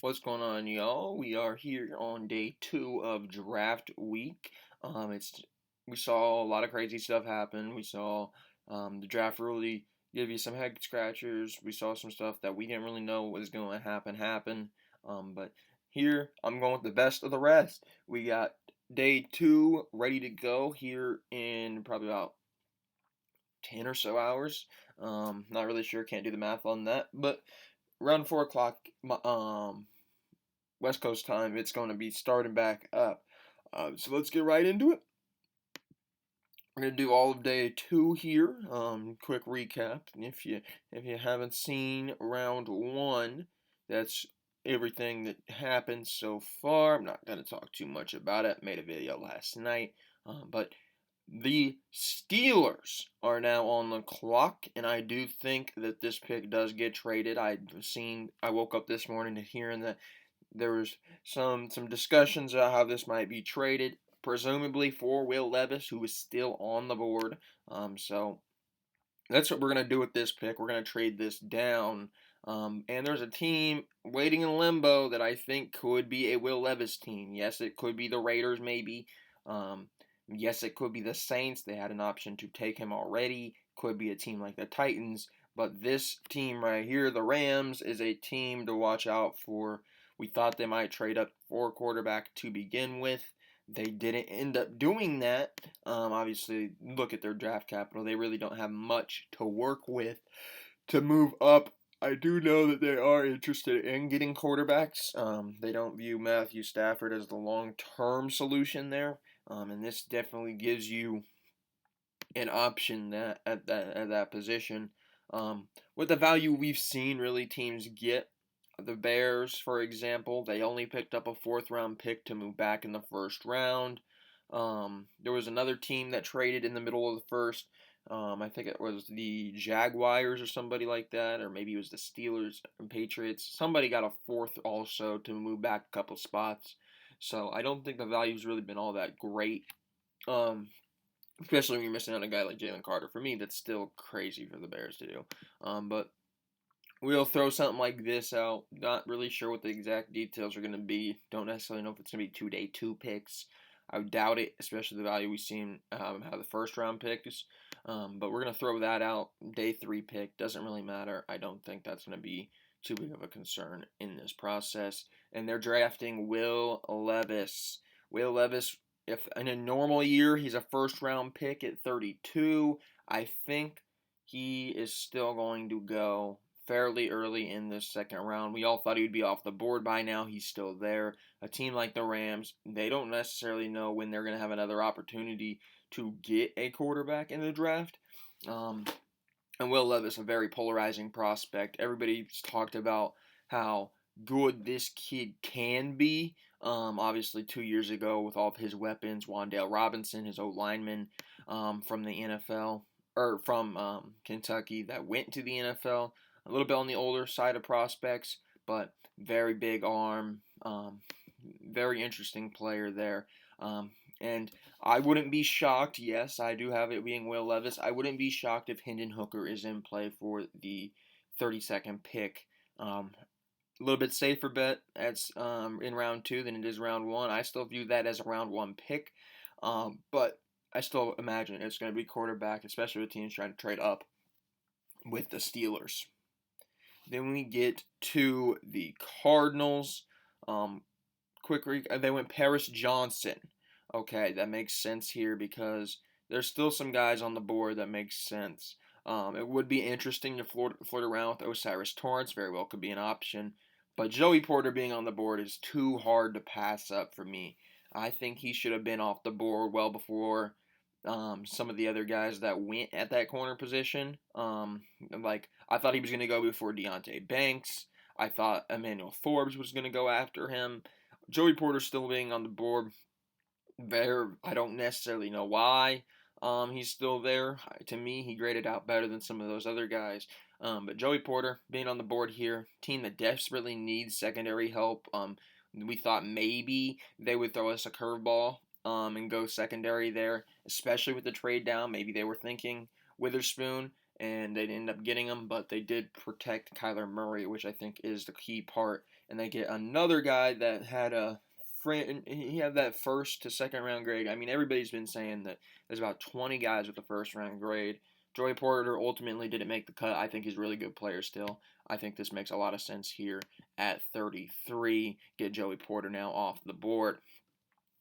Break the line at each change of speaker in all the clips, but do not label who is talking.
What's going on, y'all? We are here on day 2 of draft week. It's we saw a lot of crazy stuff happen. We saw the draft really give you some head scratchers. We saw some stuff that we didn't really know was going to happen. But here I'm going with the best of the rest. We got day 2 ready to go here in probably about 10 or so hours. Not really sure. Can't do the math on that, but around 4 o'clock. West Coast time, it's going to be starting back up. So let's get right into it. We're going to do all of day 2 here. Quick recap. If you haven't seen round 1, that's everything that happened so far. I'm not going to talk too much about it. Made a video last night. But the Steelers are now on the clock, and I do think that this pick does get traded. I woke up this morning to hearing that there was some discussions about how this might be traded, presumably for Will Levis, who is still on the board. So that's what we're gonna do with this pick. We're gonna trade this down. And there's a team waiting in limbo that I think could be a Will Levis team. Yes, it could be the Raiders, maybe. Yes, it could be the Saints. They had an option to take him already. Could be a team like the Titans. But this team right here, the Rams, is a team to watch out for. We thought they might trade up for a quarterback to begin with. They didn't end up doing that. Obviously, look at their draft capital. They really don't have much to work with to move up. I do know that they are interested in getting quarterbacks. They don't view Matthew Stafford as the long term solution there. And this definitely gives you an option at that position. With the value we've seen, really teams get the Bears, for example, they only picked up a fourth round pick to move back in the first round. There was another team that traded in the middle of the first. I think it was the Jaguars or somebody like that, or maybe it was the Steelers and Patriots. Somebody got a fourth also to move back a couple spots. So I don't think the value's really been all that great. Um, Especially when you're missing out on a guy like Jalen Carter. For me, that's still crazy for the Bears to do. But we'll throw something like this out. Not really sure what the exact details are going to be. Don't necessarily know if it's going to be 2 day 2 picks. I would doubt it, especially the value we've seen how the first round picks. But we're going to throw that out. Day 3 pick doesn't really matter. I don't think that's going to be too big of a concern in this process. And they're drafting Will Levis. Will Levis, if in a normal year he's a first round pick at 32, I think he is still going to go fairly early in this second round. We all thought he would be off the board by now. He's still there. A team like the Rams, they don't necessarily know when they're going to have another opportunity to get a quarterback in the draft. Um, and Will Levis, a very polarizing prospect. Everybody's talked about how good this kid can be. Obviously, 2 years ago, with all of his weapons, Wan'Dale Robinson, his old lineman from the NFL, or from Kentucky, that went to the NFL. A little bit on the older side of prospects, but very big arm. Very interesting player there. And I wouldn't be shocked. Yes, I do have it being Will Levis. I wouldn't be shocked if Hendon Hooker is in play for the 32nd pick. A little bit safer bet as in round 2 than it is round 1. I still view that as a round 1 pick, but I still imagine it's going to be quarterback, especially with teams trying to trade up with the Steelers. Then we get to the Cardinals. Um, they went Paris Johnson. Okay, that makes sense here because there's still some guys on the board that makes sense. It would be interesting to flirt around with Osiris Torrance. Very well could be an option. But Joey Porter being on the board is too hard to pass up for me. I think he should have been off the board well before some of the other guys that went at that corner position. Like I thought he was going to go before Deontay Banks. I thought Emmanuel Forbes was going to go after him. Joey Porter still being on the board there. I don't necessarily know why he's still there. To me, he graded out better than some of those other guys. But Joey Porter being on the board here, team that desperately needs secondary help. We thought maybe they would throw us a curveball and go secondary there, especially with the trade down. Maybe they were thinking Witherspoon, and they didn't end up getting him, but they did protect Kyler Murray, which I think is the key part and they get another guy that had a friend. He had that first to second round grade. I mean, everybody's been saying that there's about 20 guys with the first round grade. Joey Porter ultimately didn't make the cut. I think he's a really good player still. I think this makes a lot of sense here at 33. Get Joey Porter now off the board.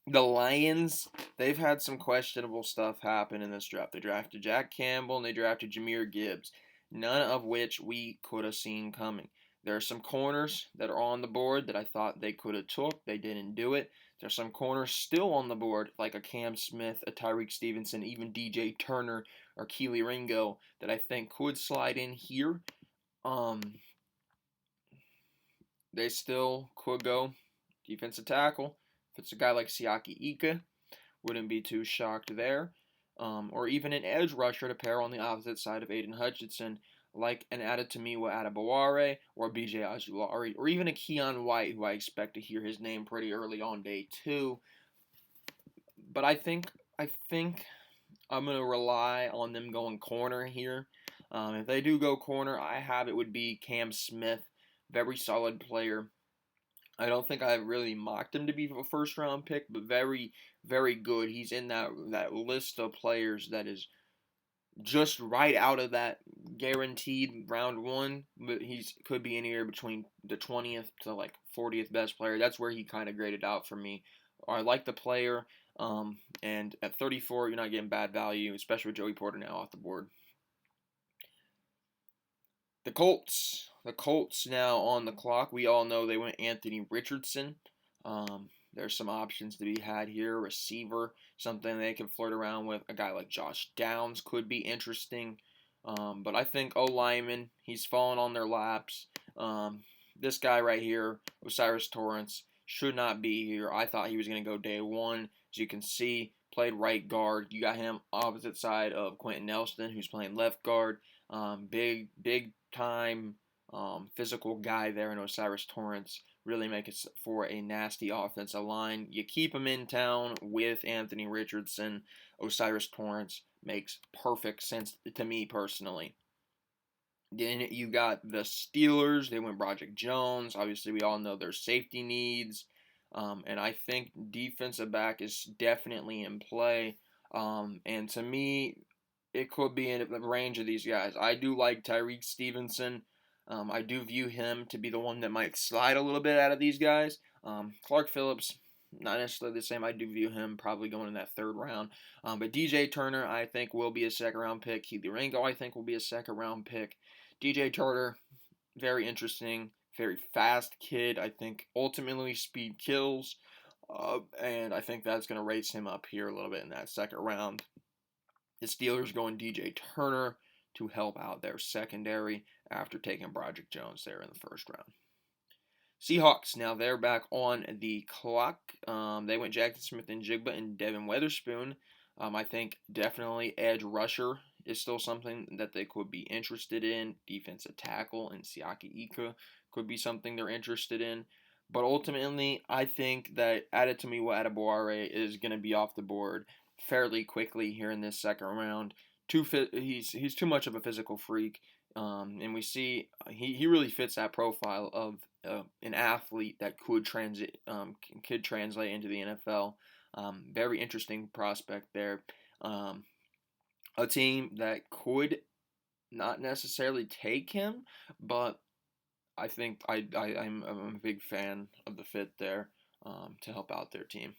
The Lions, they've had some questionable stuff happen in this draft. They drafted Jack Campbell and they drafted Jahmyr Gibbs, none of which we could have seen coming. There are some corners that are on the board that I thought they could have took. They didn't do it. There's some corners still on the board, like a Cam Smith, a Tyreek Stevenson, even DJ Turner or Keely Ringo, that I think could slide in here. They still could go defensive tackle. If it's a guy like Siaki Ika, wouldn't be too shocked there. Or even an edge rusher to pair on the opposite side of Aiden Hutchinson, like an Adetomiwa Adebaware or BJ Ojulari, or even a Keon White, who I expect to hear his name pretty early on day 2. But I think I'm going to rely on them going corner here. If they do go corner, I have it would be Cam Smith, very solid player. I don't think I really mocked him to be a first round pick, but very, very good. He's in that list of players that is just right out of that guaranteed round 1, but he's could be anywhere between the 20th to like 40th best player. That's where he kind of graded out for me. I like the player, and at 34, you're not getting bad value, especially with Joey Porter now off the board. The Colts now on the clock. We all know they went Anthony Richardson. There's some options to be had here. Receiver, something they can flirt around with. A guy like Josh Downs could be interesting. But I think O-lineman, he's fallen on their laps. This guy right here, O'Cyrus Torrence, should not be here. I thought he was going to go day 1. As you can see, played right guard. You got him opposite side of Quentin Nelson, who's playing left guard. Big time physical guy there in O'Cyrus Torrence. Really make it for a nasty offensive line. You keep him in town with Anthony Richardson. O'Cyrus Torrence makes perfect sense to me personally. Then you got the Steelers. They went Broderick Jones. Obviously, we all know their safety needs. And I think defensive back is definitely in play. And to me, it could be in the range of these guys. I do like Tyreek Stevenson. I do view him to be the one that might slide a little bit out of these guys. Clark Phillips, not necessarily the same. I do view him probably going in that 3rd round. But DJ Turner, I think, will be a 2nd round pick. Keely Ringo, I think, will be a 2nd round pick. DJ Turner, very interesting, very fast kid. I think ultimately speed kills. And I think that's going to raise him up here a little bit in that 2nd round. The Steelers going DJ Turner to help out their secondary after taking Broderick Jones there in the 1st round. Seahawks, now they're back on the clock. They went Jackson Smith-Njigba and Devin Witherspoon. I think definitely edge rusher is still something that they could be interested in. Defensive tackle and Siaki Ika could be something they're interested in. But ultimately, I think that Adetomiwa Adebaware is going to be off the board fairly quickly here in this 2nd round. He's too much of a physical freak, and we see he really fits that profile of an athlete that could translate into the NFL. Very interesting prospect there. A team that could not necessarily take him, but I think I'm a big fan of the fit there to help out their team.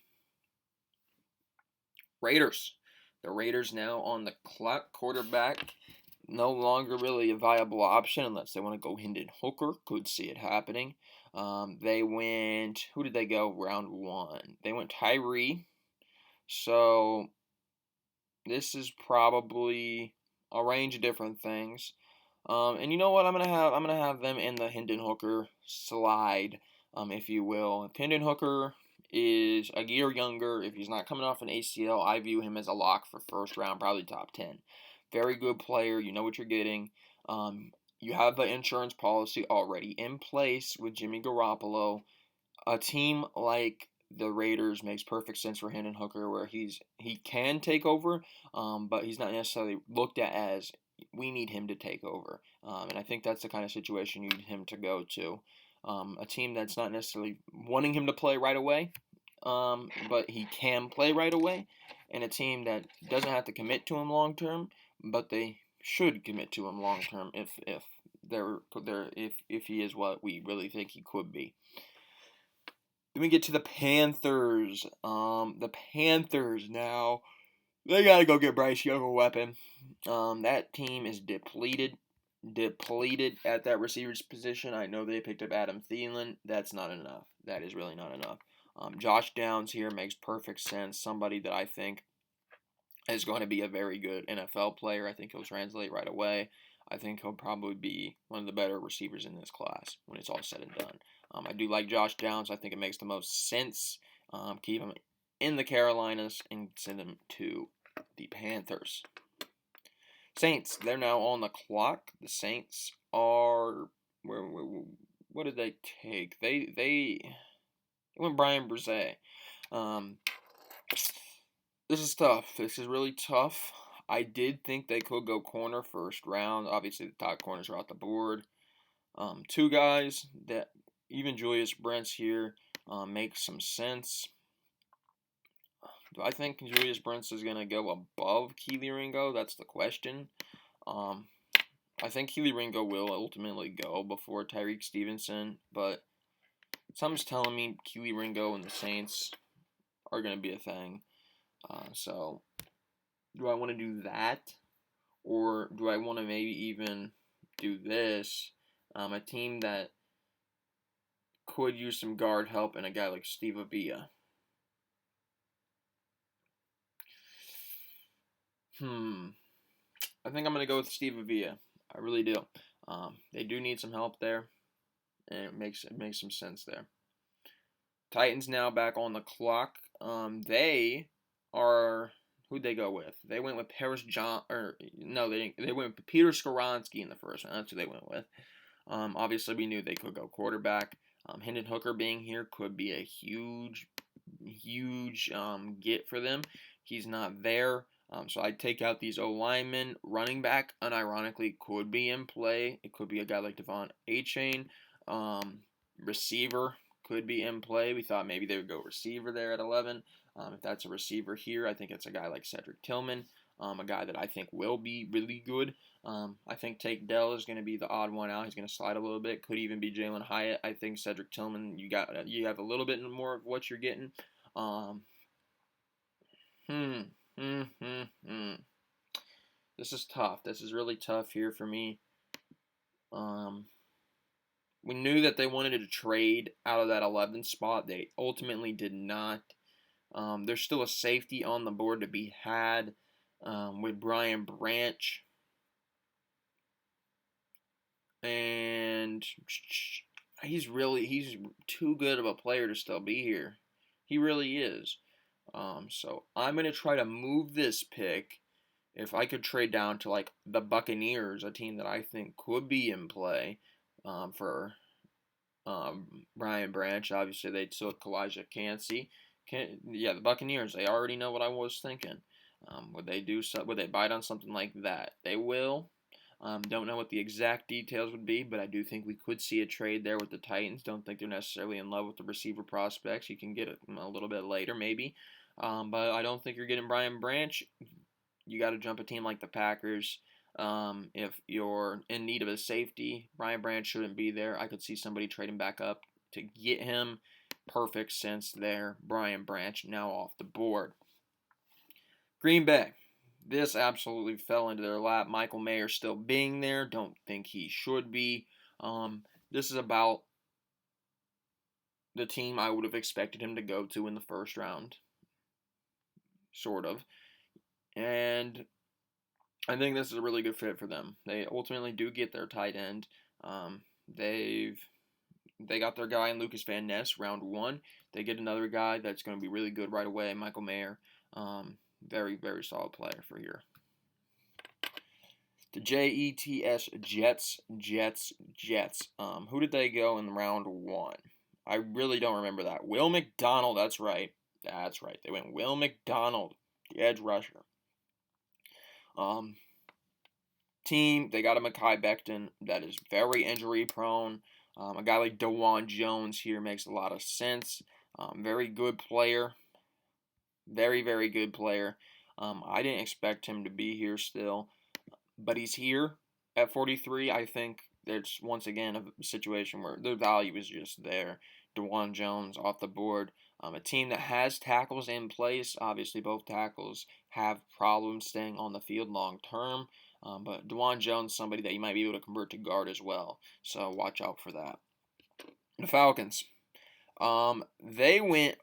Raiders. The Raiders now on the clock. Quarterback, no longer really a viable option unless they want to go Hendon Hooker. Could see it happening. They went, who did they go round 1? They went Tyree. So this is probably a range of different things. And you know what? I'm gonna have them in the Hendon Hooker slide, if you will. If Hendon Hooker is a year younger, if he's not coming off an ACL, I view him as a lock for 1st round, probably top 10. Very good player. You know what you're getting. You have the insurance policy already in place with Jimmy Garoppolo. A team like the Raiders makes perfect sense for Hendon Hooker, where he can take over, but he's not necessarily looked at as we need him to take over. And I think that's the kind of situation you need him to go to. A team that's not necessarily wanting him to play right away, but he can play right away, and a team that doesn't have to commit to him long term, but they should commit to him long term if he is what we really think he could be. Then we get to the Panthers. The Panthers now, they gotta go get Bryce Young a weapon. That team is depleted at that receivers position. I know they picked up Adam Thielen. That's not enough. That is really not enough. Josh Downs here makes perfect sense. Somebody that I think is going to be a very good NFL player. I think he'll translate right away. I think he'll probably be one of the better receivers in this class when it's all said and done. I do like Josh Downs. I think it makes the most sense. Keep him in the Carolinas and send him to the Panthers. Saints, they're now on the clock. The Saints are what did they take? They went Brian Brzee. This is tough. This is really tough. I did think they could go corner first round. Obviously, the top corners are off the board. Two guys that even Julius Brents here makes some sense. Do I think Julius Brents is going to go above Kelee Ringo? That's the question. I think Kelee Ringo will ultimately go before Tyrique Stevenson, but something's telling me Kelee Ringo and the Saints are going to be a thing. So, do I want to do that? Or do I want to maybe even do this? A team that could use some guard help and a guy like Steve Avila. I think I'm going to go with Steve Avila. I really do. They do need some help there, and it makes some sense there. Titans now back on the clock. They are who'd they go with? They went with Paris John, or no, they didn't. They went with Peter Skoronski in the first round. That's who they went with. Obviously, we knew they could go quarterback. Hendon Hooker being here could be a huge get for them. He's not there. So I'd take out these O linemen. Running back, unironically, could be in play. It could be a guy like Devon Achane. Receiver could be in play. We thought maybe they would go receiver there at 11. If that's a receiver here, I think it's a guy like Cedric Tillman, a guy that I think will be really good. I think Tank Dell is going to be the odd one out. He's going to slide a little bit. Could even be Jalen Hyatt. I think Cedric Tillman, you have a little bit more of what you're getting. This is tough. This is really tough here for me. We knew that they wanted to trade out of that 11th spot. They ultimately did not. There's still a safety on the board to be had with Brian Branch. And he's too good of a player to still be here. He really is. So I'm going to try to move this pick. If I could trade down to like the Buccaneers, a team that I think could be in play for Brian Branch. Obviously, they took Elijah Cansey. The Buccaneers, they already know what I was thinking. Would they bite on something like that? They will. Don't know what the exact details would be, but I do think we could see a trade there with the Titans. Don't think they're necessarily in love with the receiver prospects. You can get it a little bit later, maybe. But I don't think you're getting Brian Branch. You got to jump a team like the Packers. If you're in need of a safety, Brian Branch shouldn't be there. I could see somebody trading back up to get him. Perfect sense there. Brian Branch now off the board. Green Bay. This absolutely fell into their lap. Michael Mayer still being there. Don't think he should be. This is about the team I would have expected him to go to in the first round. Sort of. And I think this is a really good fit for them. They ultimately do get their tight end. They got their guy in Lucas Van Ness, round 1. They get another guy that's going to be really good right away, Michael Mayer. Very, very solid player for here. The Jets. Who did they go in round 1? I really don't remember that. Will McDonald, that's right. They went Will McDonald, the edge rusher. Team, they got a Mekhi Becton that is very injury prone. A guy like DeJuan Jones here makes a lot of sense. Very good player. Very, very good player. I didn't expect him to be here still, but he's here at 43. I think there's once again a situation where the value is just there. DeJuan Jones off the board. A team that has tackles in place. Obviously, both tackles have problems staying on the field long term. But DeJuan Jones, somebody that you might be able to convert to guard as well. So watch out for that. The Falcons. They went.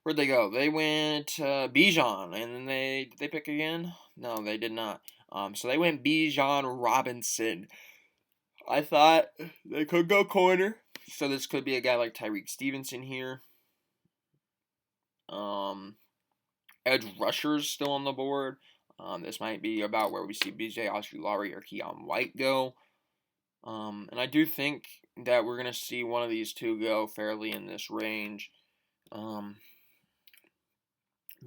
Where'd they go? They went Bijan, and then they pick again. No, they did not. So they went Bijan Robinson. I thought they could go corner, so this could be a guy like Tyreek Stevenson here. Edge rushers still on the board. This might be about where we see BJ Ojulari or Keon White go. And I do think that we're going to see one of these two go fairly in this range. Who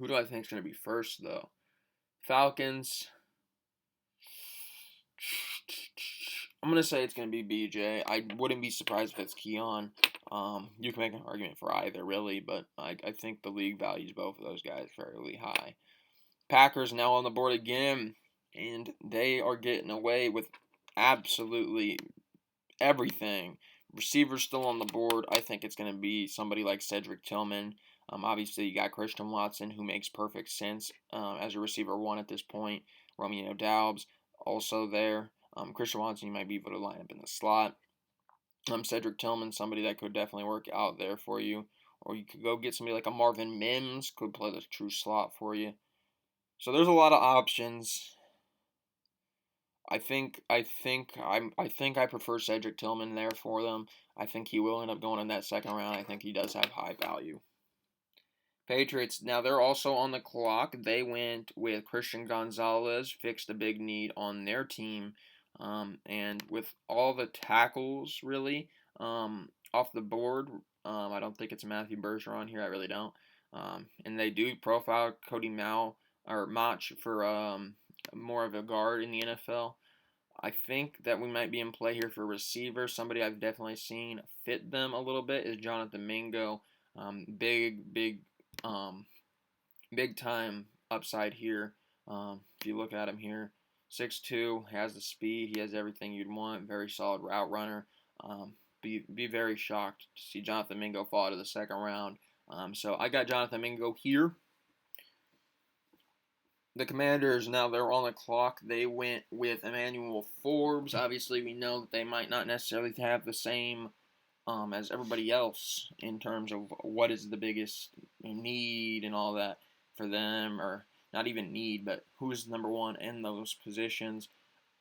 do I think is going to be first, though? Falcons. I'm going to say it's going to be BJ. I wouldn't be surprised if it's Keon. You can make an argument for either, really, but I think the league values both of those guys fairly high. Packers now on the board again, and they are getting away with absolutely everything. Receivers still on the board. I think it's going to be somebody like Cedric Tillman. Obviously, you got Christian Watson, who makes perfect sense as a receiver one at this point. Romeo Doubs also there. Christian Watson, you might be able to line up in the slot. Cedric Tillman, somebody that could definitely work out there for you. Or you could go get somebody like a Marvin Mims, could play the true slot for you. So there's a lot of options. I think I prefer Cedric Tillman there for them. I think he will end up going in that second round. I think he does have high value. Patriots, now they're also on the clock. They went with Christian Gonzalez, fixed a big need on their team. And with all the tackles, really, off the board, I don't think it's Matthew Bergeron here. I really don't. And they do profile Cody Mauch for more of a guard in the NFL. I think that we might be in play here for receiver. Somebody I've definitely seen fit them a little bit is Jonathan Mingo. Big time upside here. If you look at him here, 6'2", has the speed, he has everything you'd want. Very solid route runner. Be very shocked to see Jonathan Mingo fall to the second round. So I got Jonathan Mingo here. The Commanders, now they're on the clock. They went with Emmanuel Forbes. Obviously, we know that they might not necessarily have the same as everybody else in terms of what is the biggest need and all that for them, or not even need, but who's number one in those positions.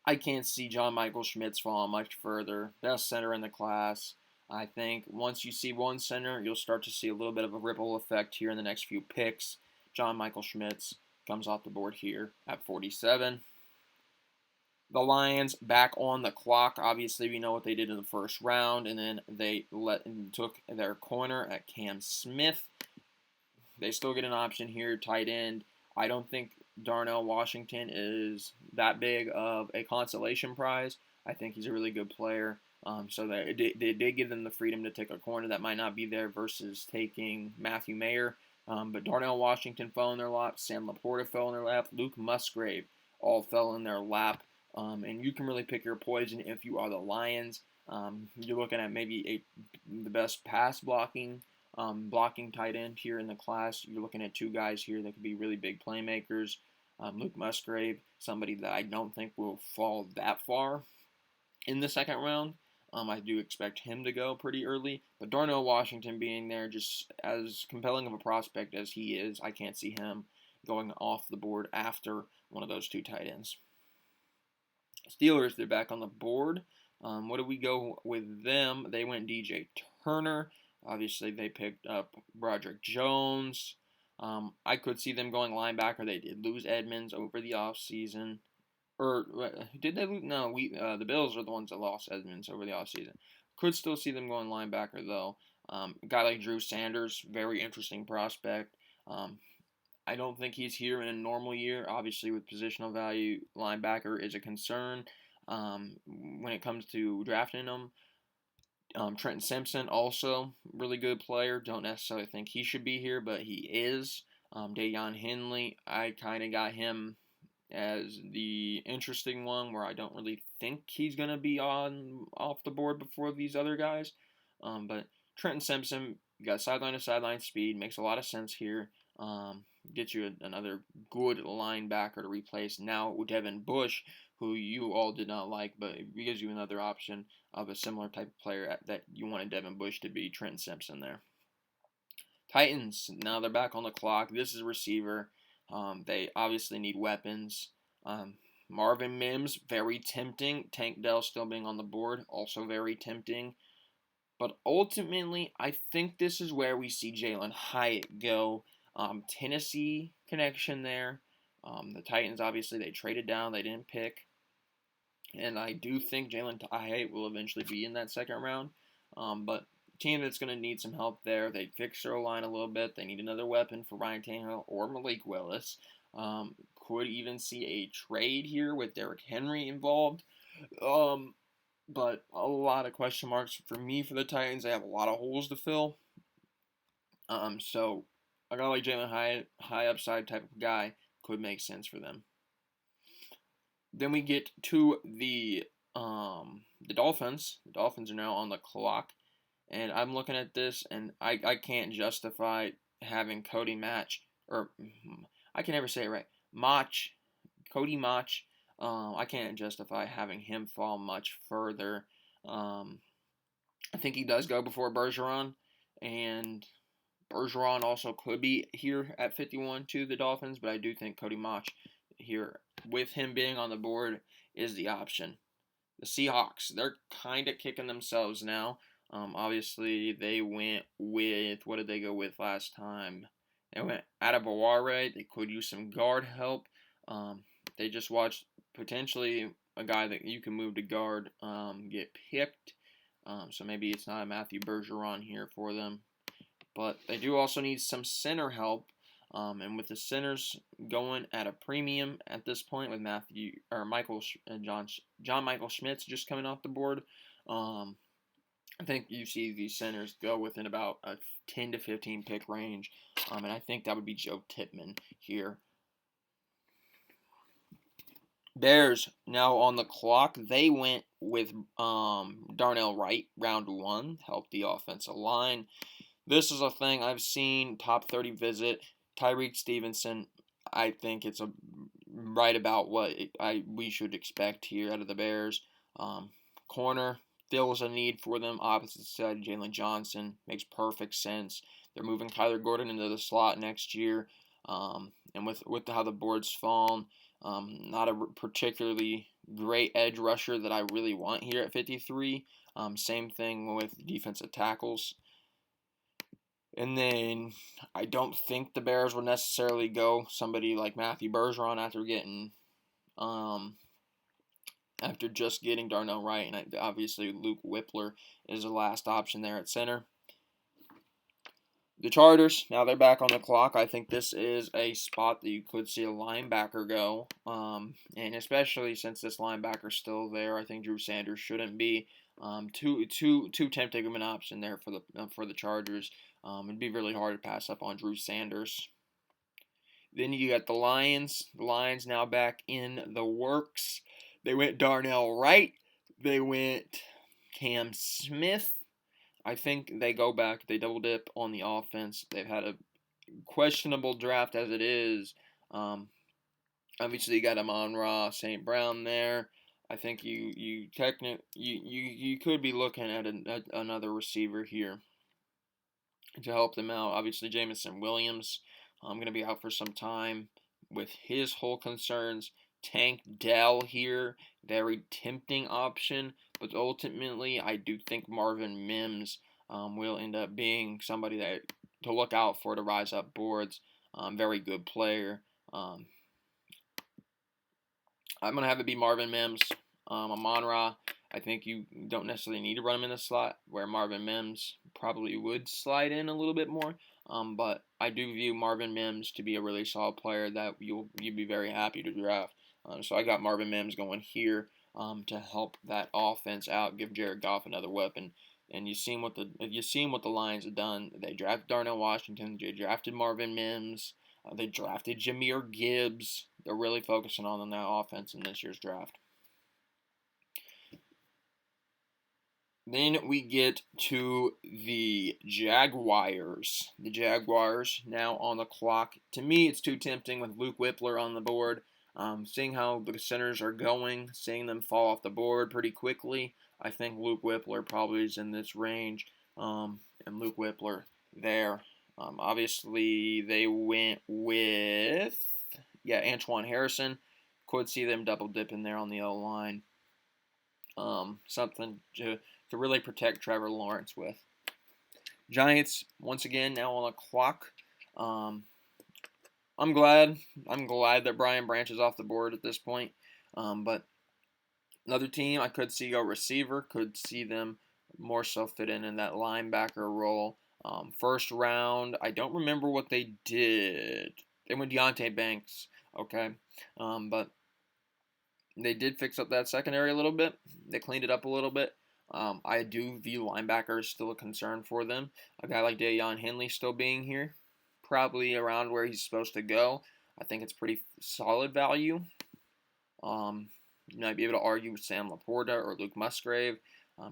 I can't see John Michael Schmitz falling much further. Best center in the class. I think once you see one center, you'll start to see a little bit of a ripple effect here in the next few picks. John Michael Schmitz comes off the board here at 47. The Lions back on the clock. Obviously, we know what they did in the first round, and then they took their corner at Cam Smith. They still get an option here, tight end. I don't think Darnell Washington is that big of a consolation prize. I think he's a really good player. So they did give them the freedom to take a corner that might not be there versus taking Matthew Mayer. But Darnell Washington fell in their lap. Sam Laporta fell in their lap. Luke Musgrave all fell in their lap. And you can really pick your poison if you are the Lions. You're looking at maybe the best pass blocking tight end here in the class. You're looking at two guys here that could be really big playmakers. Luke Musgrave, somebody that I don't think will fall that far in the second round. I do expect him to go pretty early, but Darnell Washington being there, just as compelling of a prospect as he is, I can't see him going off the board after one of those two tight ends. Steelers, they're back on the board. What do we go with them? They went DJ Turner. Obviously, they picked up Broderick Jones. I could see them going linebacker. They did lose Edmonds over the offseason. Or did they lose? No, the Bills are the ones that lost Edmonds over the offseason. Could still see them going linebacker, though. A guy like Drew Sanders, very interesting prospect. I don't think he's here in a normal year. Obviously, with positional value, linebacker is a concern. when it comes to drafting them. Trenton Simpson, also really good player. Don't necessarily think he should be here, but he is. Dayon Henley, I kind of got him as the interesting one where I don't really think he's going to be off the board before these other guys. But Trenton Simpson, you got sideline to sideline speed, makes a lot of sense here. Gets you another good linebacker to replace now Devin Bush, who you all did not like, but it gives you another option of a similar type of player that you wanted Devin Bush to be. Trenton Simpson there. Titans, now they're back on the clock. This is a receiver. They obviously need weapons. Marvin Mims, very tempting. Tank Dell still being on the board, also very tempting. But ultimately, I think this is where we see Jalin Hyatt go. Tennessee connection there. The Titans, obviously, they traded down. They didn't pick. And I do think Jalin Hyatt will eventually be in that second round. But team that's going to need some help there. They fixed their line a little bit. They need another weapon for Ryan Tannehill or Malik Willis. Could even see a trade here with Derrick Henry involved. But a lot of question marks for me for the Titans. They have a lot of holes to fill. So a guy like Jalin Hyatt, high upside type of guy, could make sense for them. Then we get to the Dolphins. The Dolphins are now on the clock. And I'm looking at this, and I can't justify having Cody Match, or I can never say it right. Cody Mach. I can't justify having him fall much further. I think he does go before Bergeron, and Bergeron also could be here at 51 to the Dolphins, but I do think Cody Mach here, with him being on the board, is the option. The Seahawks, they're kind of kicking themselves now. Obviously, they went with, what did they go with last time? They went Adebaware. They could use some guard help. They just watched potentially a guy that you can move to guard get picked. So maybe it's not a Matthew Bergeron here for them. But they do also need some center help. And with the centers going at a premium at this point, with John Michael Schmitz just coming off the board, I think you see these centers go within about a 10 to 15 pick range, and I think that would be Joe Tippmann here. Bears now on the clock. They went with Darnell Wright, round 1, helped the offensive line. This is a thing I've seen, top 30 visit. Tyreek Stevenson, I think it's right about what we should expect here out of the Bears. Corner fills a need for them. Opposite side, Jalen Johnson makes perfect sense. They're moving Kyler Gordon into the slot next year. And with how the board's fallen, not a particularly great edge rusher that I really want here at 53. Same thing with defensive tackles. And then I don't think the Bears would necessarily go somebody like Matthew Bergeron after just getting Darnell Wright, and obviously Luke Whippler is the last option there at center. The Chargers, now they're back on the clock. I think this is a spot that you could see a linebacker go, and especially since this linebacker's still there, I think Drew Sanders shouldn't be too tempting of an option there for the Chargers. It'd be really hard to pass up on Drew Sanders. Then you got the Lions. The Lions now back in the works. They went Darnell Wright. They went Cam Smith. I think they go back. They double dip on the offense. They've had a questionable draft as it is. Obviously, you got Amon-Ra St. Brown there. I think you could be looking at another receiver here to help them out. Obviously, Jameson Williams, going to be out for some time with his whole concerns. Tank Dell here, very tempting option, but ultimately I do think Marvin Mims will end up being somebody that to look out for to rise up boards. Very good player. I'm going to have it be Marvin Mims. Amon-Ra, I think you don't necessarily need to run him in the slot, where Marvin Mims probably would slide in a little bit more. But I do view Marvin Mims to be a really solid player that you'd be very happy to draft. So I got Marvin Mims going here. to help that offense out, give Jared Goff another weapon. And you've seen what the Lions have done. They drafted Darnell Washington. They drafted Marvin Mims. They drafted Jahmyr Gibbs. They're really focusing on that offense in this year's draft. Then we get to the Jaguars. The Jaguars now on the clock. To me, it's too tempting with Luke Whippler on the board. Seeing how the centers are going, seeing them fall off the board pretty quickly, I think Luke Whippler probably is in this range. And Luke Whippler there. Obviously, they went with, Antoine Harrison. Could see them double dipping there on the O-line. Something to really protect Trevor Lawrence with. Giants, once again, now on the clock. I'm glad that Brian Branch is off the board at this point. But another team I could see go receiver, could see them more so fit in that linebacker role. First round, I don't remember what they did. They went Deonte Banks, okay? But they did fix up that secondary a little bit. They cleaned it up a little bit. I do view linebacker as still a concern for them. A guy like Deion Henley still being here, probably around where he's supposed to go. I think it's pretty solid value. You might be able to argue with Sam Laporta or Luke Musgrave.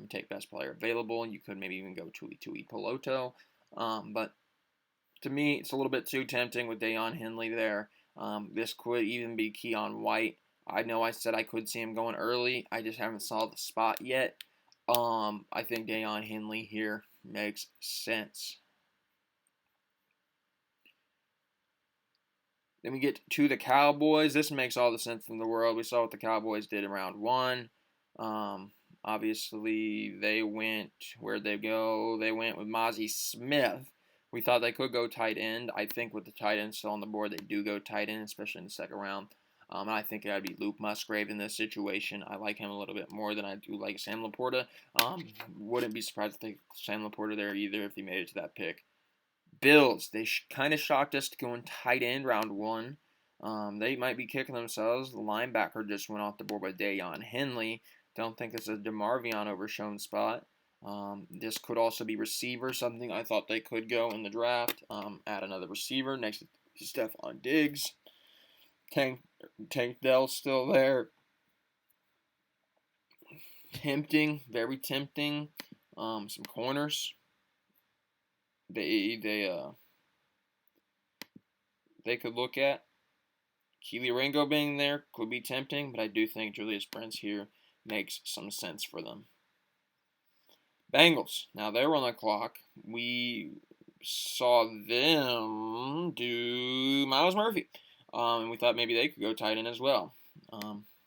Take best player available. You could maybe even go Tui Peloto. But to me, it's a little bit too tempting with Deion Henley there. This could even be Keon White. I know I said I could see him going early. I just haven't saw the spot yet. I think Deion Henley here makes sense. Then we get to the Cowboys. This makes all the sense in the world. We saw what the Cowboys did in round one. Obviously, they went, where'd they go? They went with Mazi Smith. We thought they could go tight end. I think with the tight end still on the board, they do go tight end, especially in the second round. And I think it would be Luke Musgrave in this situation. I like him a little bit more than I do like Sam Laporta. Wouldn't be surprised to take Sam Laporta there either if he made it to that pick. Bills, they kind of shocked us to go in tight end round one. They might be kicking themselves. The linebacker just went off the board by Deion Henley. Don't think it's a DeMarvion overshown spot. This could also be receiver, something I thought they could go in the draft. Add another receiver next to Stephon Diggs. Tank Dell's still there. Tempting, very tempting. Some corners. They could look at. Keely Ringo being there could be tempting, but I do think Julius Brents here makes some sense for them. Bengals. Now they're on the clock. We saw them do Myles Murphy. And we thought maybe they could go tight end as well.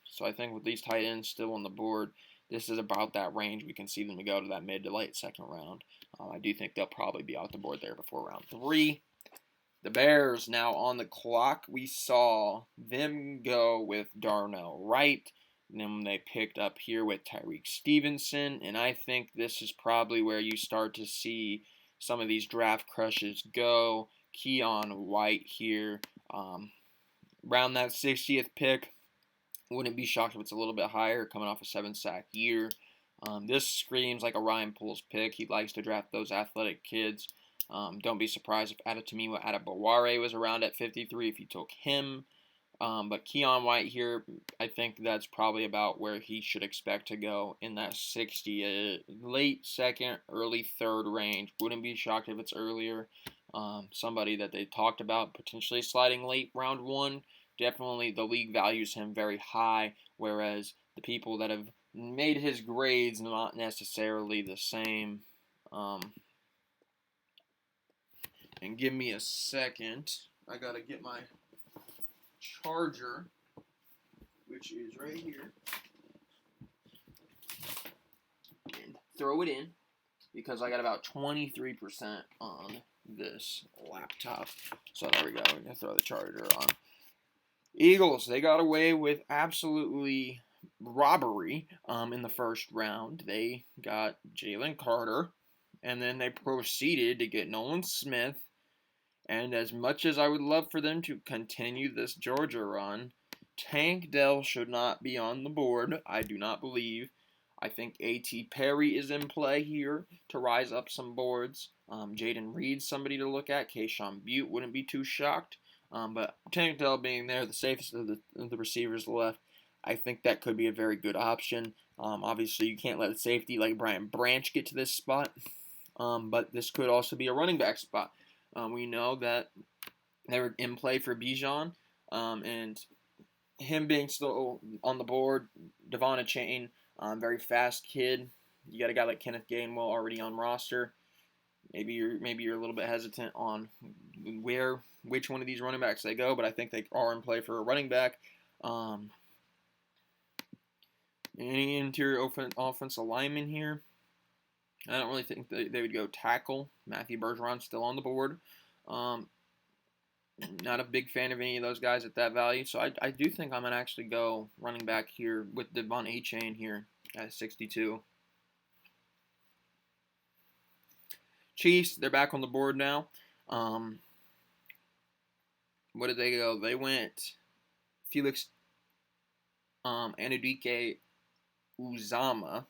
So I think with these tight ends still on the board, this is about that range. We can see them to go to that mid to late second round. I do think they'll probably be off the board there before round 3. The Bears now on the clock. We saw them go with Darnell Wright. And then they picked up here with Tyreek Stevenson. And I think this is probably where you start to see some of these draft crushes go. Keon White here. Around that 60th pick. Wouldn't be shocked if it's a little bit higher, coming off a 7-sack year. This screams like a Ryan Poles pick. He likes to draft those athletic kids. Don't be surprised if Adetomiwa Adebaware was around at 53 if you took him. But Keon White here, I think that's probably about where he should expect to go in that 60, late second, early third range. Wouldn't be shocked if it's earlier. Somebody that they talked about potentially sliding late round 1. Definitely the league values him very high, whereas the people that have made his grades not necessarily the same. And give me a second. I gotta get my charger, which is right here, and throw it in because I got about 23% on this laptop. So there we go. We're gonna throw the charger on. Eagles, they got away with absolutely robbery in the first round. They got Jalen Carter, and then they proceeded to get Nolan Smith. And as much as I would love for them to continue this Georgia run, Tank Dell should not be on the board. I do not believe. I think A.T. Perry is in play here to rise up some boards. Jaden Reed's somebody to look at. Keyshawn Butte wouldn't be too shocked. But Tank Dell being there, the safest of the receivers left, I think that could be a very good option. Obviously, you can't let a safety like Brian Branch get to this spot. But this could also be a running back spot. We know that they were in play for Bijan, and him being still on the board, Devon Achane, very fast kid. You got a guy like Kenneth Gainwell already on roster. Maybe you're a little bit hesitant on which one of these running backs they go, but I think they are in play for a running back. Any interior offensive lineman here? I don't really think they would go tackle. Matthew Bergeron's still on the board. Not a big fan of any of those guys at that value, so I do think I'm going to actually go running back here with Devon Achane here at 62. Chiefs, they're back on the board now. What did they go? They went Felix Anudike Uzama.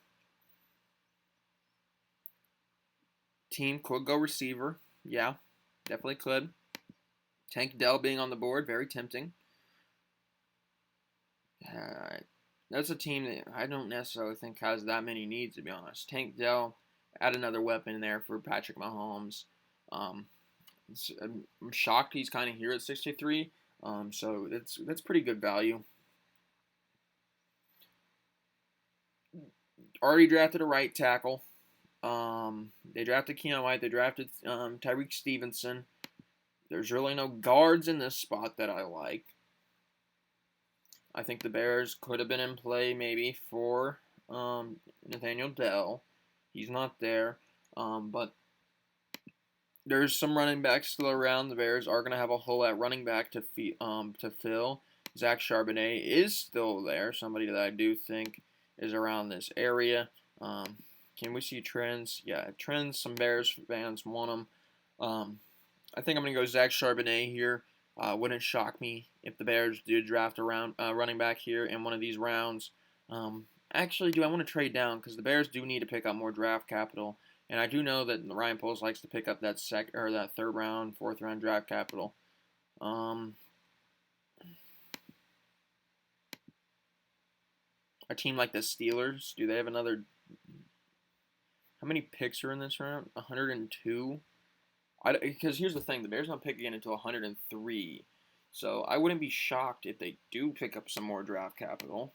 Team could go receiver. Yeah, definitely could. Tank Dell being on the board, very tempting. That's a team that I don't necessarily think has that many needs, to be honest. Tank Dell, add another weapon there for Patrick Mahomes. I'm shocked he's kind of here at 63, so that's pretty good value. Already drafted a right tackle. They drafted Keion White. They drafted Tyreek Stevenson. There's really no guards in this spot that I like. I think the Bears could have been in play maybe for Nathaniel Dell. He's not there. But there's some running backs still around. The Bears are going to have a hole at running back to fill. Zach Charbonnet is still there. Somebody that I do think is around this area. Can we see trends? Yeah, trends. Some Bears fans want them. I think I'm going to go Zach Charbonnet here. Wouldn't shock me if the Bears do draft a running back here in one of these rounds. Actually, do I want to trade down? Because the Bears do need to pick up more draft capital. And I do know that Ryan Poles likes to pick up that third round, fourth round draft capital. A team like the Steelers, do they have another? How many picks are in this round? 102. Because here's the thing, the Bears don't pick again until 103. So I wouldn't be shocked if they do pick up some more draft capital.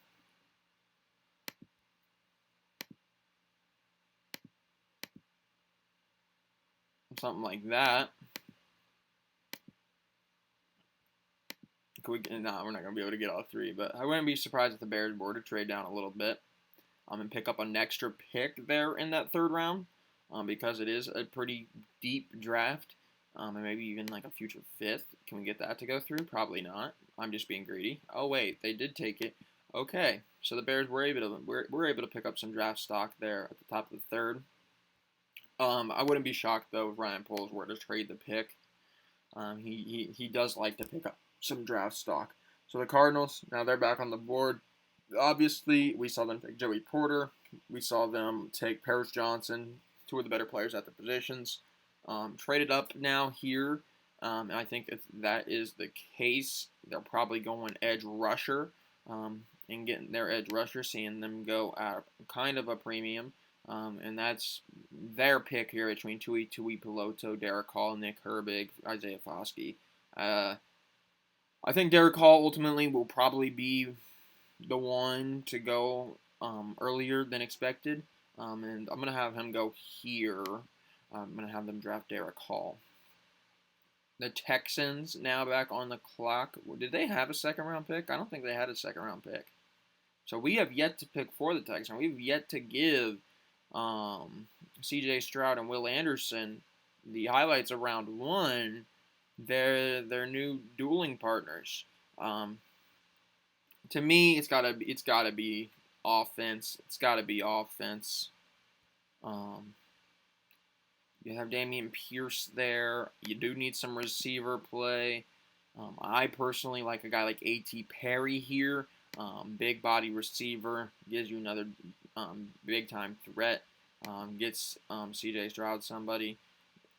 Something like that. We're not going to be able to get all three, but I wouldn't be surprised if the Bears were to trade down a little bit and pick up an extra pick there in that third round. Because it is a pretty deep draft, and maybe even like a future fifth. Can we get that to go through? Probably not. I'm just being greedy. Oh wait, they did take it. Okay, so the Bears were able to pick up some draft stock there at the top of the third. I wouldn't be shocked though if Ryan Poles were to trade the pick. He does like to pick up some draft stock. So the Cardinals, now they're back on the board. Obviously, we saw them take Joey Porter. We saw them take Paris Johnson, two of the better players at the positions. Traded up now here, and I think if that is the case, they're probably going edge rusher and getting their edge rusher, seeing them go at kind of a premium. And that's their pick here between Tui Peloto, Derek Hall, Nick Herbig, Isaiah Foskey. I think Derek Hall ultimately will probably be the one to go earlier than expected. And I'm going to have him go here. I'm going to have them draft Derek Hall. The Texans now back on the clock. Did they have a second round pick? I don't think they had a second round pick. So we have yet to pick for the Texans. We've yet to give C.J. Stroud and Will Anderson the highlights of round one. They're new dueling partners. To me, it's gotta be offense. It's gotta be offense. You have Dameon Pierce there. You do need some receiver play. I personally like a guy like A.T. Perry here. Big body receiver, gives you another big time threat. Gets C.J. Stroud somebody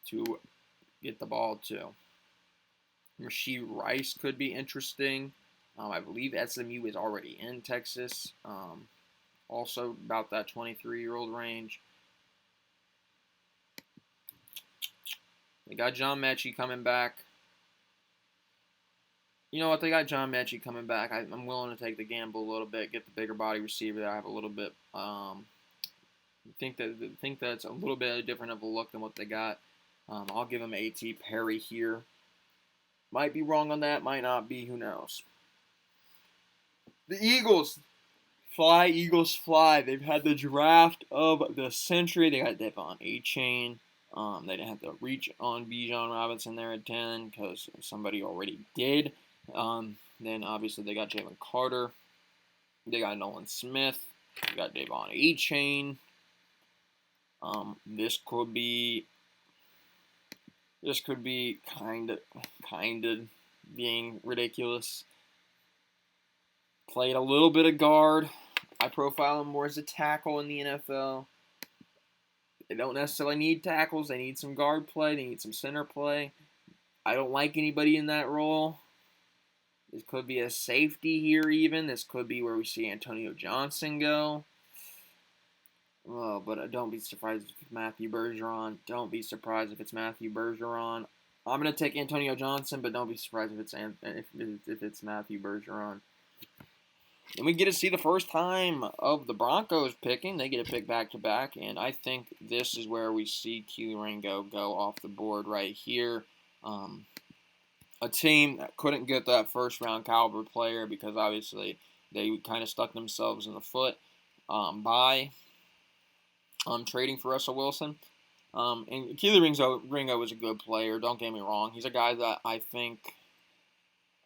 to get the ball to. Rashee Rice could be interesting. I believe SMU is already in Texas. Also about that 23-year-old range. They got John Mechie coming back. You know what? They got John Mechie coming back. I'm willing to take the gamble a little bit, get the bigger body receiver that I have a little bit. Think that's a little bit different of a look than what they got. I'll give them A.T. Perry here. Might be wrong on that. Might not be. Who knows? The Eagles. Fly, Eagles, fly. They've had the draft of the century. They got Devon Achane. They didn't have to reach on Bijan Robinson there at 10 because somebody already did. Then obviously they got Jalen Carter. They got Nolan Smith. They got Devon Achane. This could be kind of being ridiculous. Played a little bit of guard. I profile him more as a tackle in the NFL. They don't necessarily need tackles. They need some guard play. They need some center play. I don't like anybody in that role. This could be a safety here even. This could be where we see Antonio Johnson go. Oh, but don't be surprised if it's Matthew Bergeron. Don't be surprised if it's Matthew Bergeron. I'm going to take Antonio Johnson, but don't be surprised if it's Matthew Bergeron. And we get to see the first time of the Broncos picking. They get a pick back-to-back, and I think this is where we see Kelee Ringo go off the board right here. A team that couldn't get that first-round caliber player because obviously they kind of stuck themselves in the foot by trading for Russell Wilson. And Kelee Ringo is a good player, don't get me wrong. He's a guy that I think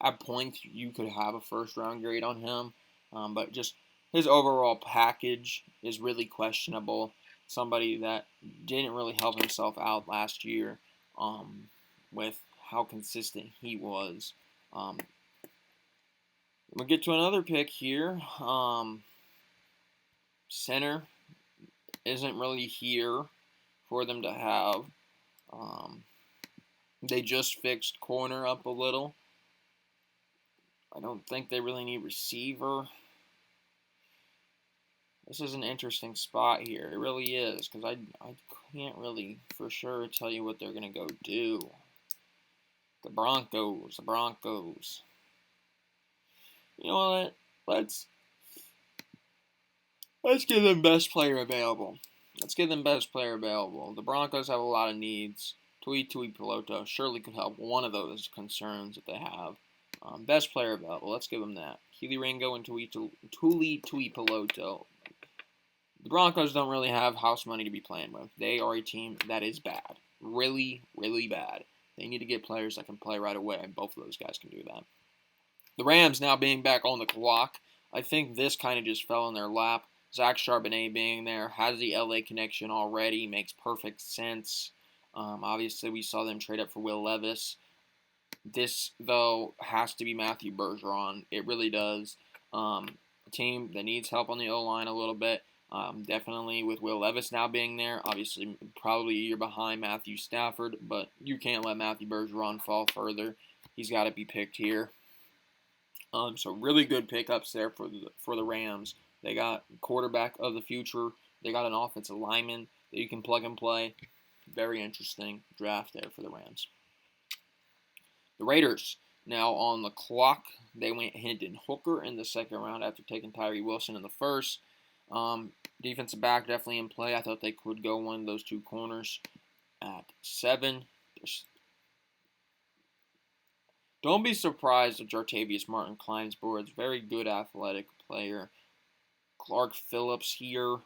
at points you could have a first-round grade on him. But just his overall package is really questionable. Somebody that didn't really help himself out last year with how consistent he was. We'll get to another pick here. Center isn't really here for them to have. They just fixed corner up a little. I don't think they really need receiver. This is an interesting spot here. It really is, because I can't really for sure tell you what they're going to go do. The Broncos. You know what? Let's give them best player available. The Broncos have a lot of needs. Tui Peloto surely could help one of those concerns that they have. Best player available. Let's give them that. Kelee Ringo and Tui Peloto. The Broncos don't really have house money to be playing with. They are a team that is bad. Really, really bad. They need to get players that can play right away, and both of those guys can do that. The Rams now being back on the clock, I think this kind of just fell in their lap. Zach Charbonnet being there, has the LA connection already, makes perfect sense. Obviously, we saw them trade up for Will Levis. This, though, has to be Matthew Bergeron. It really does. A team that needs help on the O-line a little bit. Definitely with Will Levis now being there. Obviously, probably a year behind Matthew Stafford, but you can't let Matthew Bergeron fall further. He's got to be picked here. So really good pickups there for the Rams. They got quarterback of the future. They got an offensive lineman that you can plug and play. Very interesting draft there for the Rams. The Raiders now on the clock. They went Hendon Hooker in the second round after taking Tyree Wilson in the first. Defensive back definitely in play. I thought they could go one of those two corners at 7. Don't be surprised if Jartavius Martin climbs boards. Very good athletic player. Clark Phillips here.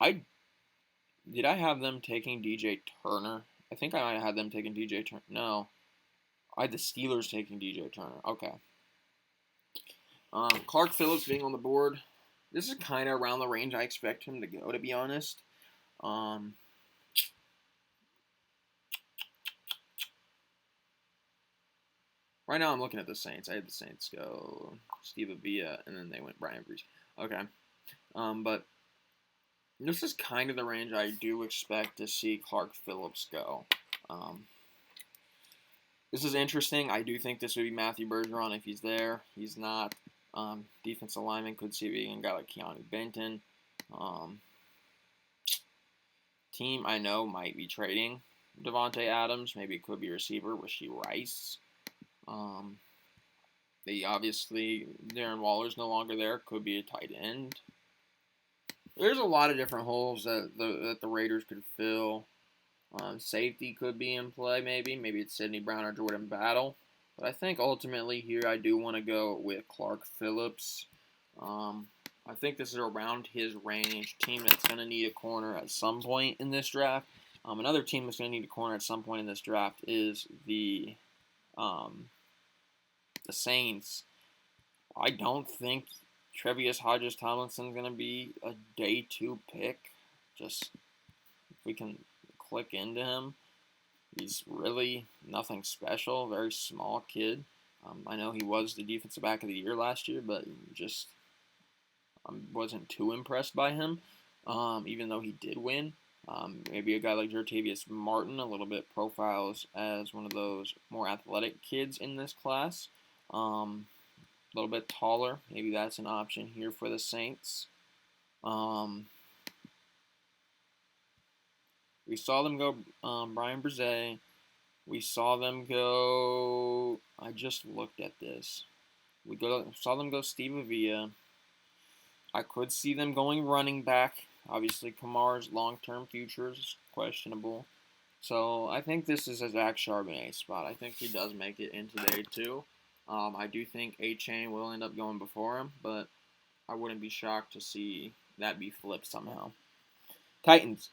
Did I have them taking DJ Turner? I think I might have had them taking DJ Turner. No. I had the Steelers taking DJ Turner. Okay. Clark Phillips being on the board. This is kind of around the range I expect him to go, to be honest. Right now I'm looking at the Saints. I had the Saints go Steve Avila, and then they went Brian Brees. Okay. But this is kind of the range I do expect to see Clark Phillips go. This is interesting. I do think this would be Matthew Bergeron if he's there. He's not. Defensive lineman could see being a guy like Keanu Benton. Team I know might be trading Devontae Adams. Maybe it could be receiver Rashee Rice. They obviously Darren Waller's no longer there. Could be a tight end. There's a lot of different holes that the Raiders could fill. Safety could be in play, maybe. Maybe it's Sidney Brown or Jordan Battle. But I think ultimately here I do want to go with Clark Phillips. I think this is around his range. Team that's going to need a corner at some point in this draft. Another team that's going to need a corner at some point in this draft is the Saints. I don't think Tre'Vius Hodges-Tomlinson is going to be a day 2 pick. Just if we can click into him. He's really nothing special. Very small kid. I know he was the defensive back of the year last year, but just wasn't too impressed by him, even though he did win. Maybe a guy like Jartavius Martin, a little bit profiles as one of those more athletic kids in this class. A little bit taller. Maybe that's an option here for the Saints. We saw them go Brian Brzee. We saw them go. I just looked at this. Saw them go Steve Avila. I could see them going running back. Obviously, Kamar's long-term future is questionable. So I think this is a Zach Charbonnet spot. I think he does make it into day 2. I do think A-Chain will end up going before him, but I wouldn't be shocked to see that be flipped somehow. Titans,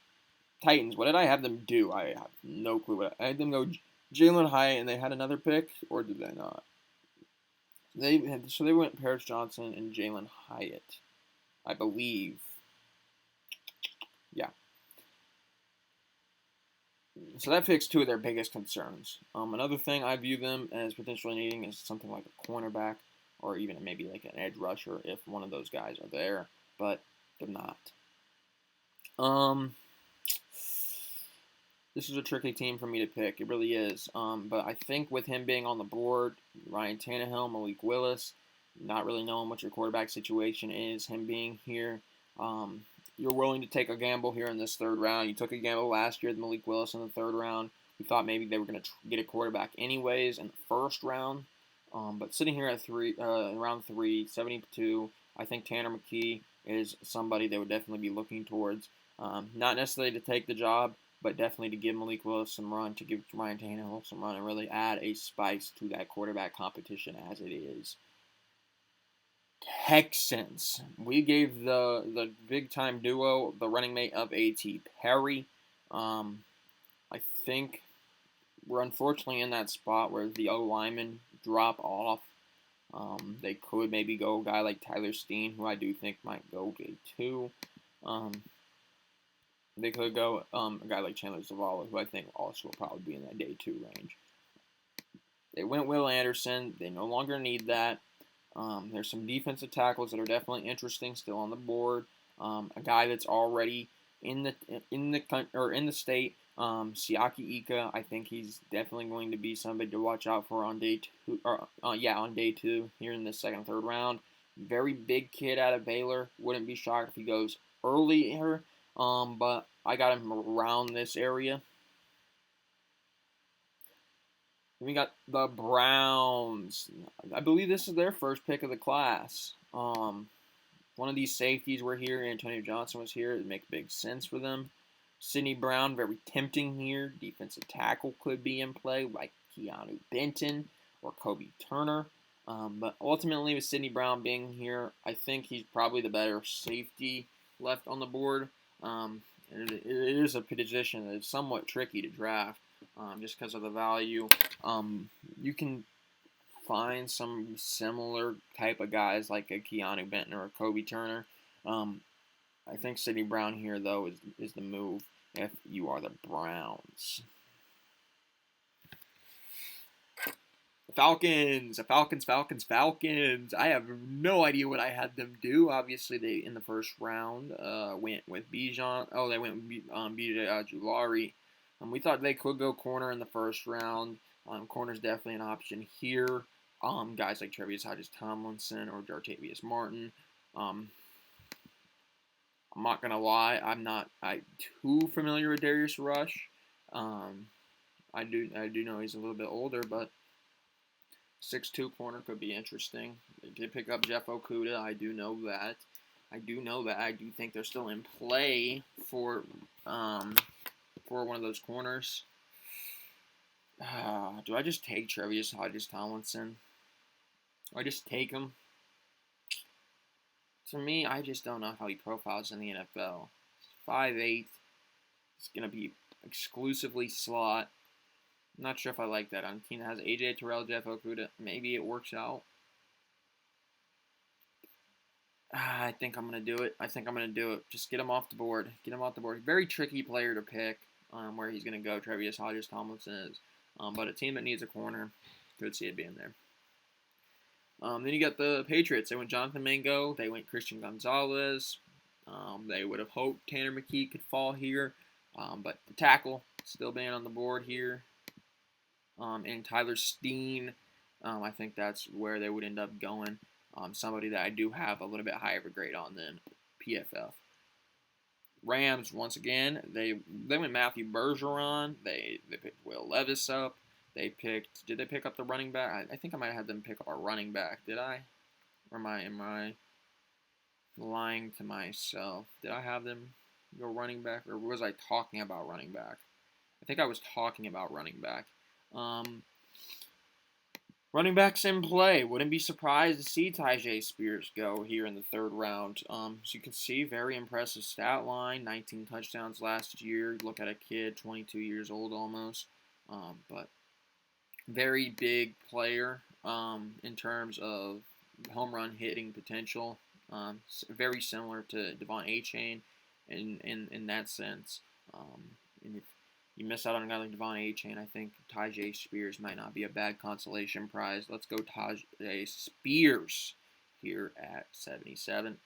what did I have them do? I have no clue. I had them go Jalen Hyatt, and they had another pick, or did they not? They went Paris Johnson and Jalen Hyatt, I believe. Yeah. So that fixed 2 of their biggest concerns. Another thing I view them as potentially needing is something like a cornerback, or even maybe like an edge rusher if one of those guys are there, but they're not. This is a tricky team for me to pick. It really is. But I think with him being on the board, Ryan Tannehill, Malik Willis, not really knowing what your quarterback situation is, him being here, you're willing to take a gamble here in this 3rd round. You took a gamble last year with Malik Willis in the 3rd round. We thought maybe they were going to get a quarterback anyways in the 1st round. But sitting here at round 3, 72, I think Tanner McKee is somebody they would definitely be looking towards. Not necessarily to take the job, but definitely to give Malik Willis some run, to give Ryan Tannehill some run, and really add a spice to that quarterback competition as it is. Texans. We gave the big-time duo the running mate of A.T. Perry. I think we're unfortunately in that spot where the O-linemen drop off. They could maybe go a guy like Tyler Steen, who I do think might go day 2. They could go a guy like Chandler Zavala, who I think also will probably be in that day 2 range. They went Will Anderson. They no longer need that. There's some defensive tackles that are definitely interesting still on the board. A guy that's already in the state, Siaki Ika. I think he's definitely going to be somebody to watch out for on day 2. On day 2 here in the 2nd, 3rd round. Very big kid out of Baylor. Wouldn't be shocked if he goes earlier. But I got him around this area. We got the Browns. I believe this is their first pick of the class. One of these safeties were here. Antonio Johnson was here. It would make big sense for them. Sidney Brown, very tempting here. Defensive tackle could be in play, like Keanu Benton or Kobe Turner. But ultimately, with Sidney Brown being here, I think he's probably the better safety left on the board. It is a position that is somewhat tricky to draft just because of the value. You can find some similar type of guys like a Keanu Benton or a Kobe Turner. I think Sidney Brown here, though, is the move if you are the Browns. The Falcons. I have no idea what I had them do. Obviously, they in the first round went with Bijan. Oh, they went with BJ Ojulari. We thought they could go corner in the first round. Corner's definitely an option here. Guys like Tre'Vius Hodges-Tomlinson or Jartavius Martin. I'm not gonna lie, I'm not too familiar with Darius Rush. I do know he's a little bit older, but 6'2" corner could be interesting. They did pick up Jeff Okudah. I do know that. I do think they're still in play for one of those corners. Do I just take Tre'Vius Hodges-Tomlinson? Do I just take him? To me, I just don't know how he profiles in the NFL. 5'8". It's going to be exclusively slot. I'm not sure if I like that. On a team that has AJ Terrell, Jeff Okudah, maybe it works out. I think I'm going to do it. Just get him off the board. Very tricky player to pick where he's going to go. Tre'Vius Hodges-Tomlinson is. But a team that needs a corner, could see it being there. Then you got the Patriots. They went Jonathan Mingo. They went Christian Gonzalez. They would have hoped Tanner McKee could fall here. But the tackle still being on the board here. And Tyler Steen, I think that's where they would end up going. Somebody that I do have a little bit higher of a grade on than PFF. Rams, once again, they went Matthew Bergeron. They picked Will Levis up. Did they pick up the running back? I think I might have had them pick up a running back. Did I? Or am I lying to myself? Did I have them go running back? Or was I talking about running back? I think I was talking about running back. Running backs in play. Wouldn't be surprised to see Tyjae Spears go here in the third round. As you can see, very impressive stat line. 19 touchdowns last year. Look at a kid, 22 years old almost. But very big player in terms of home run hitting potential. Very similar to Devon Achane in that sense. And if you miss out on a guy like Devon Achane, I think Tyjae Spears might not be a bad consolation prize. Let's go Tyjae Spears here at 77.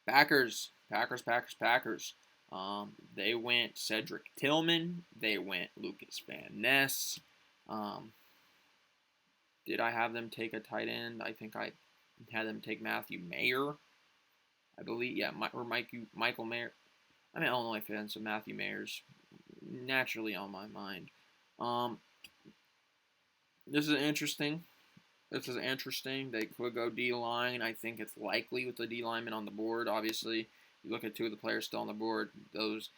Packers. They went Cedric Tillman. They went Lucas Van Ness. Did I have them take a tight end? I think I had them take Matthew Mayer. I believe, yeah, or Michael Mayer. I'm an Illinois fan, so Matthew Mayer's naturally on my mind. This is interesting. They could go D-line. I think it's likely with the D-lineman on the board. Obviously, you look at two of the players still on the board. Those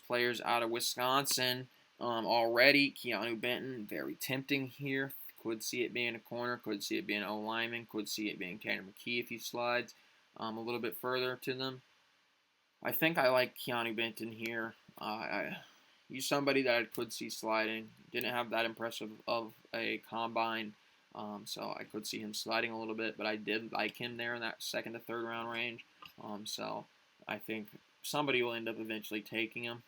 players out of Wisconsin already. Keanu Benton, very tempting here. Could see it being a corner. Could see it being an O-lineman. Could see it being Tanner McKee if he slides a little bit further to them. I think I like Keanu Benton here. He's somebody that I could see sliding. Didn't have that impressive of a combine, so I could see him sliding a little bit. But I did like him there in that second to third round range. So I think somebody will end up eventually taking him.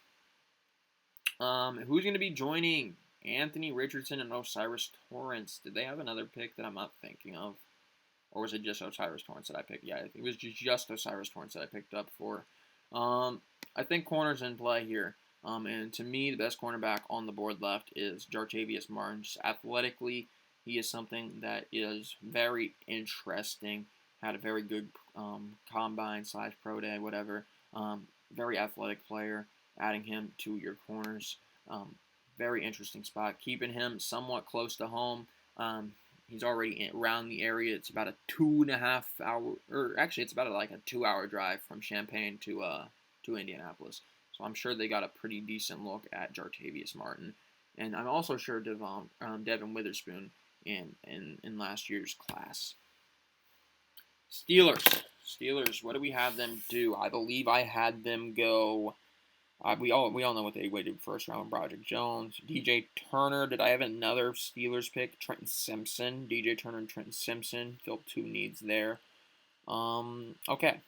Who's going to be joining Anthony Richardson and O'Cyrus Torrence? Did they have another pick that I'm not thinking of? Or was it just O'Cyrus Torrence that I picked? Yeah, it was just O'Cyrus Torrence that I picked up for. I think corner's in play here. And to me, the best cornerback on the board left is Jartavius Martin. Just athletically, he is something that is very interesting. Had a very good combine / pro day, whatever. Very athletic player. Adding him to your corners. Very interesting spot. Keeping him somewhat close to home. He's already around the area. It's about a 2.5 hour, or actually it's about like a 2-hour drive from Champaign to Indianapolis. So I'm sure they got a pretty decent look at Jartavius Martin. And I'm also sure Devin Witherspoon in last year's class. Steelers, what do we have them do? I believe I had them go. We all know what they waited first round. Broderick Jones, DJ Turner. Did I have another Steelers pick? Trenton Simpson. DJ Turner and Trenton Simpson filled two needs there. Okay.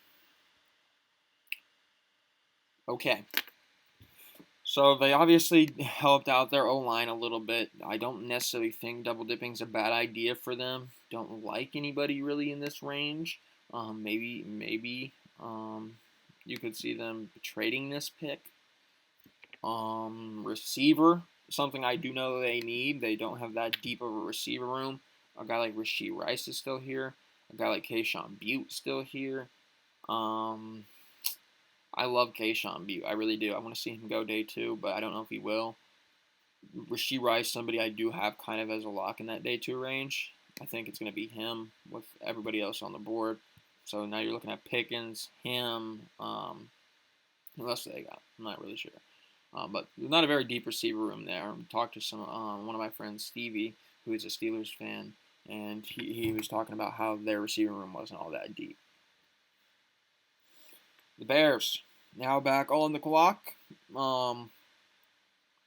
So they obviously helped out their O-line a little bit. I don't necessarily think double dipping's a bad idea for them. Don't like anybody really in this range. Maybe you could see them trading this pick. Receiver, something I do know they need. They don't have that deep of a receiver room. A guy like Rashee Rice is still here. A guy like Kayshon Butte still here. Um, I love Kayshon Butte. I really do. I want to see him go day 2, but I don't know if he will. Rashee Rice, somebody I do have kind of as a lock in that day 2 range. I think it's going to be him with everybody else on the board. So now you're looking at Pickens, him, who else do they got? I'm not really sure. But not a very deep receiver room there. I talked to one of my friends, Stevie, who is a Steelers fan, and he was talking about how their receiver room wasn't all that deep. The Bears, now back on the clock.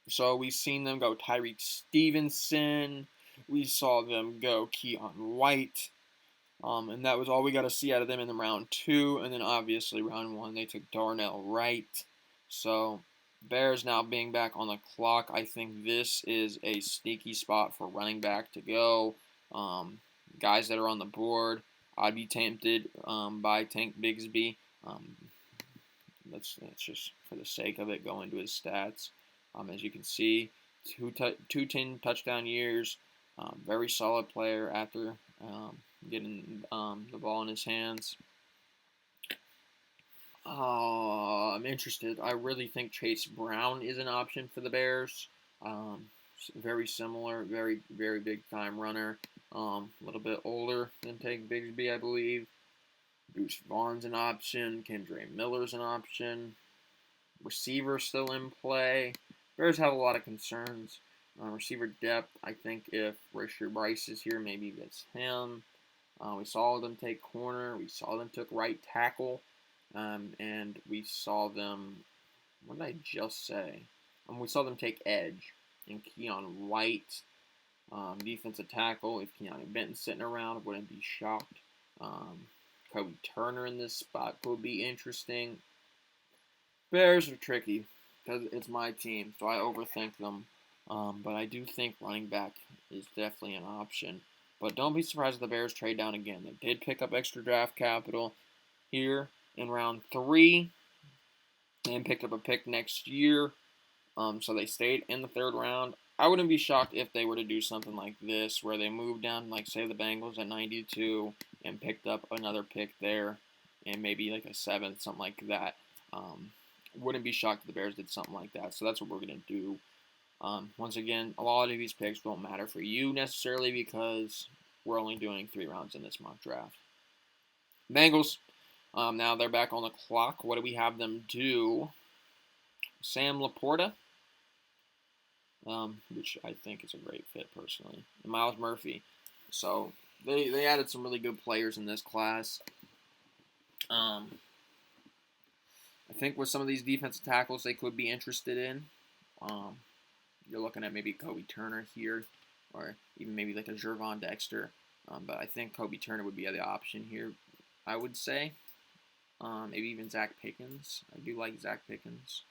So we've seen them go Tyreek Stevenson. We saw them go Keion White. And that was all we got to see out of them in the round 2. And then obviously round 1, they took Darnell Wright. So Bears now being back on the clock, I think this is a sneaky spot for running back to go. Guys that are on the board, I'd be tempted by Tank Bigsby. Let's just, for the sake of it, go into his stats. As you can see, two 10 touchdown years. Very solid player after getting the ball in his hands. I'm interested. I really think Chase Brown is an option for the Bears. Very similar, very, very big time runner. A little bit older than Tank Bigsby, I believe. Bruce Vaughn's an option. Kendre Miller's an option. Receiver still in play. Bears have a lot of concerns. Receiver depth, I think if Rashee Rice is here, maybe it's him. We saw them take corner. We saw them took right tackle. And we saw them, what did I just say? We saw them take edge. And Keion White, defensive tackle. If Keanu Benton's sitting around, wouldn't be shocked. Kobe Turner in this spot could be interesting. Bears are tricky because it's my team, so I overthink them. But I do think running back is definitely an option. But don't be surprised if the Bears trade down again. They did pick up extra draft capital here in round 3 and picked up a pick next year. So they stayed in the 3rd round. I wouldn't be shocked if they were to do something like this, where they moved down, like say the Bengals at 92, and picked up another pick there, and maybe like a 7th, something like that. Wouldn't be shocked if the Bears did something like that. So that's what we're gonna do. Once again, a lot of these picks won't matter for you necessarily because we're only doing 3 rounds in this mock draft. Bengals. Now they're back on the clock. What do we have them do? Sam Laporta, which I think is a great fit personally. And Myles Murphy. So they added some really good players in this class. I think with some of these defensive tackles they could be interested in. You're looking at maybe Kobe Turner here, or even maybe like a Gervon Dexter. But I think Kobe Turner would be the option here, I would say. Maybe even Zach Pickens. I do like Zach Pickens.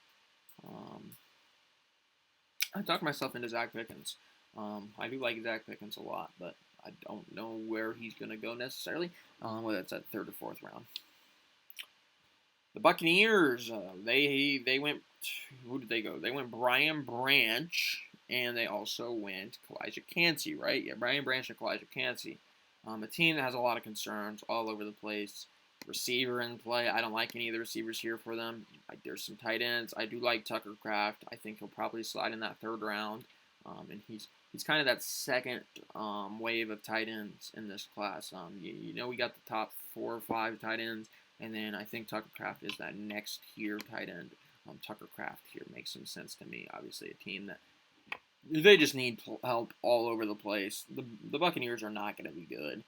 I talked myself into Zach Pickens. I do like Zach Pickens a lot, but I don't know where he's going to go necessarily, whether it's at 3rd or 4th round. The Buccaneers, they went, who did they go? They went Brian Branch, and they also went Kalijah Kancey, right? Yeah, Brian Branch and Kalijah Kancey. A team that has a lot of concerns all over the place. Receiver in play. I don't like any of the receivers here for them. There's some tight ends. I do like Tucker Kraft. I think he'll probably slide in that 3rd round. And he's kind of that 2nd wave of tight ends in this class. You know we got the top 4 or 5 tight ends, and then I think Tucker Kraft is that next tier tight end. Tucker Kraft here makes some sense to me. Obviously, a team that they just need help all over the place. The Buccaneers are not going to be good.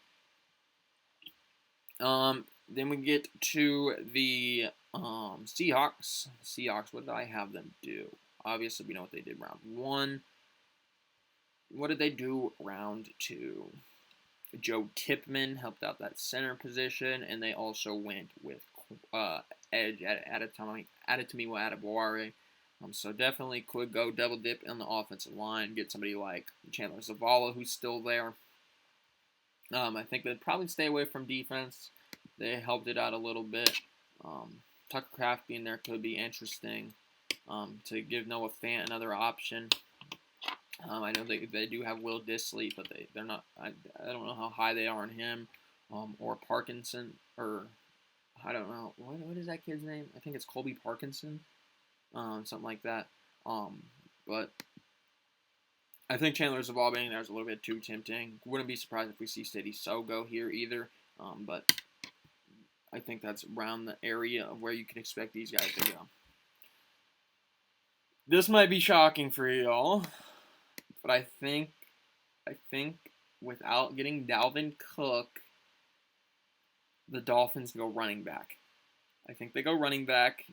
Then we get to the Seahawks. Seahawks, what did I have them do? Obviously, we know what they did round 1. What did they do round 2? Joe Tippmann helped out that center position, and they also went with edge at Adetomiwa Adebawore.
So definitely could go double dip on the offensive line, get somebody like Chandler Zavala who's still there. I think they'd probably stay away from defense. They helped it out a little bit. Tucker Kraft being there could be interesting to give Noah Fant another option. I know they do have Will Dissly, but they're not. I don't know how high they are on him, or Parkinson, or I don't know what is that kid's name? I think it's Colby Parkinson, something like that. Um, but I think Chandler Zavala being there is a little bit too tempting. Wouldn't be surprised if we see City So go here either. But I think that's around the area of where you can expect these guys to go. This might be shocking for y'all, but I think without getting Dalvin Cook, the Dolphins go running back. I think they go running back.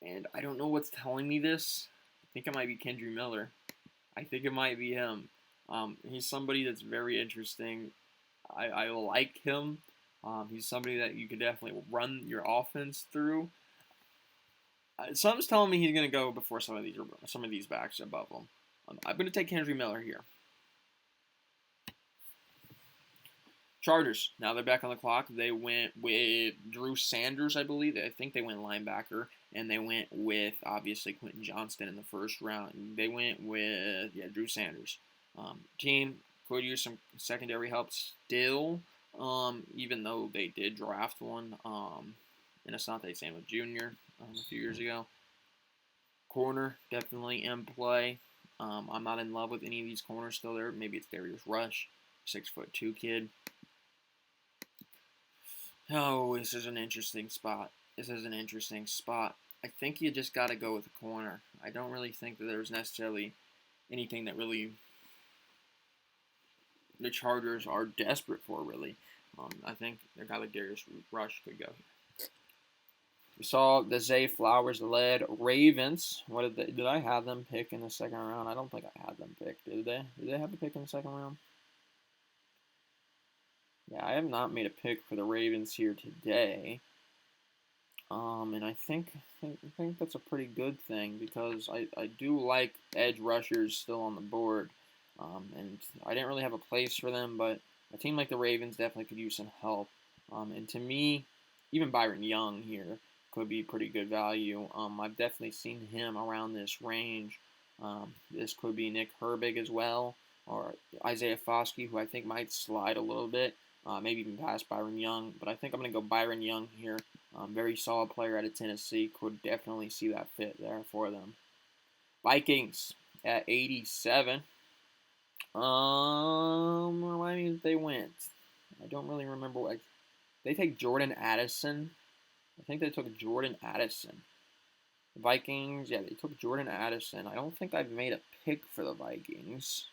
And I don't know what's telling me this. I think it might be Kendre Miller. I think it might be him. He's somebody that's very interesting. I like him. He's somebody that you could definitely run your offense through. Something's telling me he's going to go before some of these backs above him. I'm going to take Kendre Miller here. Chargers. Now they're back on the clock. They went with Drew Sanders, I believe. I think they went linebacker, and they went with obviously Quentin Johnston in the first round. They went with Drew Sanders. Team could use some secondary help still, even though they did draft one in Asante Samuel Jr. A few years ago. Corner definitely in play. I'm not in love with any of these corners still there. Maybe it's Darius Rush, 6'2" kid. Oh, this is an interesting spot. I think you just got to go with the corner. I don't really think that there's necessarily anything that really the Chargers are desperate for, really. I think a guy like Darius Rush could go. We saw the Zay Flowers led Ravens. Did I have them pick in the second round? I don't think I had them pick. Did they? Did they have the pick in the second round? Yeah, I have not made a pick for the Ravens here today. And I think that's a pretty good thing because I do like edge rushers still on the board. And I didn't really have a place for them, but a team like the Ravens definitely could use some help. And to me, even Byron Young here could be pretty good value. I've definitely seen him around this range. This could be Nick Herbig as well, or Isaiah Foskey, who I think might slide a little bit, maybe even past Byron Young. But I think I'm going to go Byron Young here. Very solid player out of Tennessee. Could definitely see that fit there for them. Vikings at 87. Remind me if they went. I don't really remember what. They take Jordan Addison. I think they took Jordan Addison. The Vikings, yeah, they took Jordan Addison. I don't think I've made a pick for the Vikings.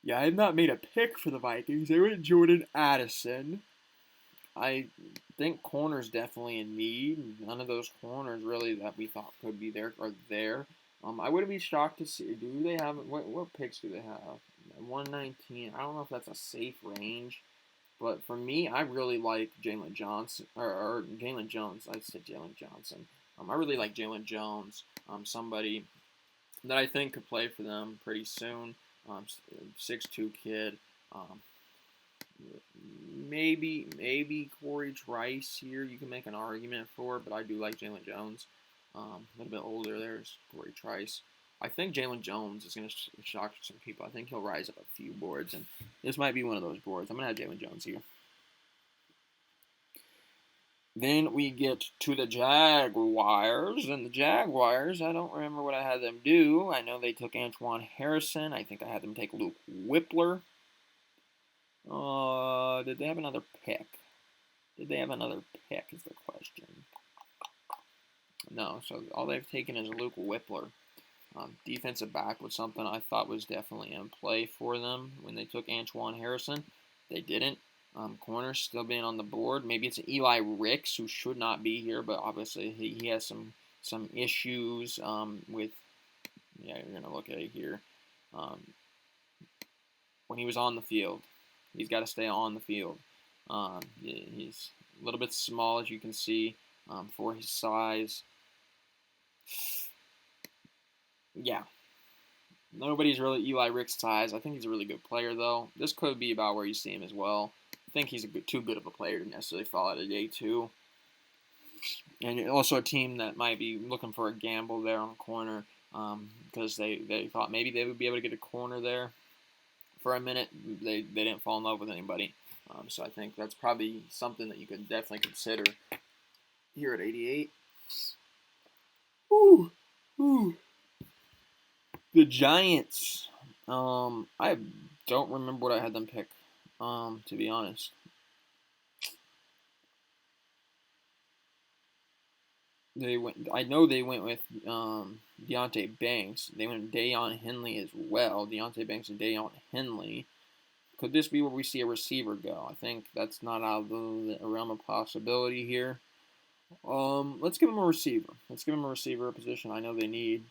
Yeah, I have not made a pick for the Vikings. They went Jordan Addison. I think corners definitely in need. None of those corners really that we thought could be there are there. I wouldn't be shocked to see. Do they have what picks do they have? 119. I don't know if that's a safe range, but for me, I really like Jalen Johnson or Jalen Jones. I said Jalen Johnson. I really like Jalen Jones. Somebody that I think could play for them pretty soon. 6'2" kid. Um, maybe Corey Trice here you can make an argument for, but I do like Jalen Jones. A little bit older there's Corey Trice. I think Jalen Jones is going to shock some people. I think he'll rise up a few boards, and this might be one of those boards. I'm going to have Jalen Jones here. Then we get to the Jaguars, and the Jaguars, I don't remember what I had them do. I know they took Antoine Harrison. I think I had them take Luke Whippler. Did they have another pick? Is the question. No, so all they've taken is Luke Whippler. Defensive back was something I thought was definitely in play for them when they took Antoine Harrison. They didn't. Corner still being on the board. Maybe it's Eli Ricks, who should not be here, but obviously he has some issues with. Yeah, you're gonna look at it here. When he was on the field, he's got to stay on the field. He's a little bit small, as you can see, for his size. Yeah, nobody's really Eli Rick's size. I think he's a really good player, though. This could be about where you see him as well. I think he's too good of a player to necessarily fall out of day 2. And also a team that might be looking for a gamble there on the corner, because they thought maybe they would be able to get a corner there for a minute. They didn't fall in love with anybody. So I think that's probably something that you could definitely consider here at 88. Ooh, ooh. The Giants. I don't remember what I had them pick. To be honest. I know they went with Deontay Banks. They went Deion Henley as well. Deontay Banks and Deion Henley. Could this be where we see a receiver go? I think that's not out of the realm of possibility here. Let's give him a receiver. Let's give him a receiver, a position I know they need.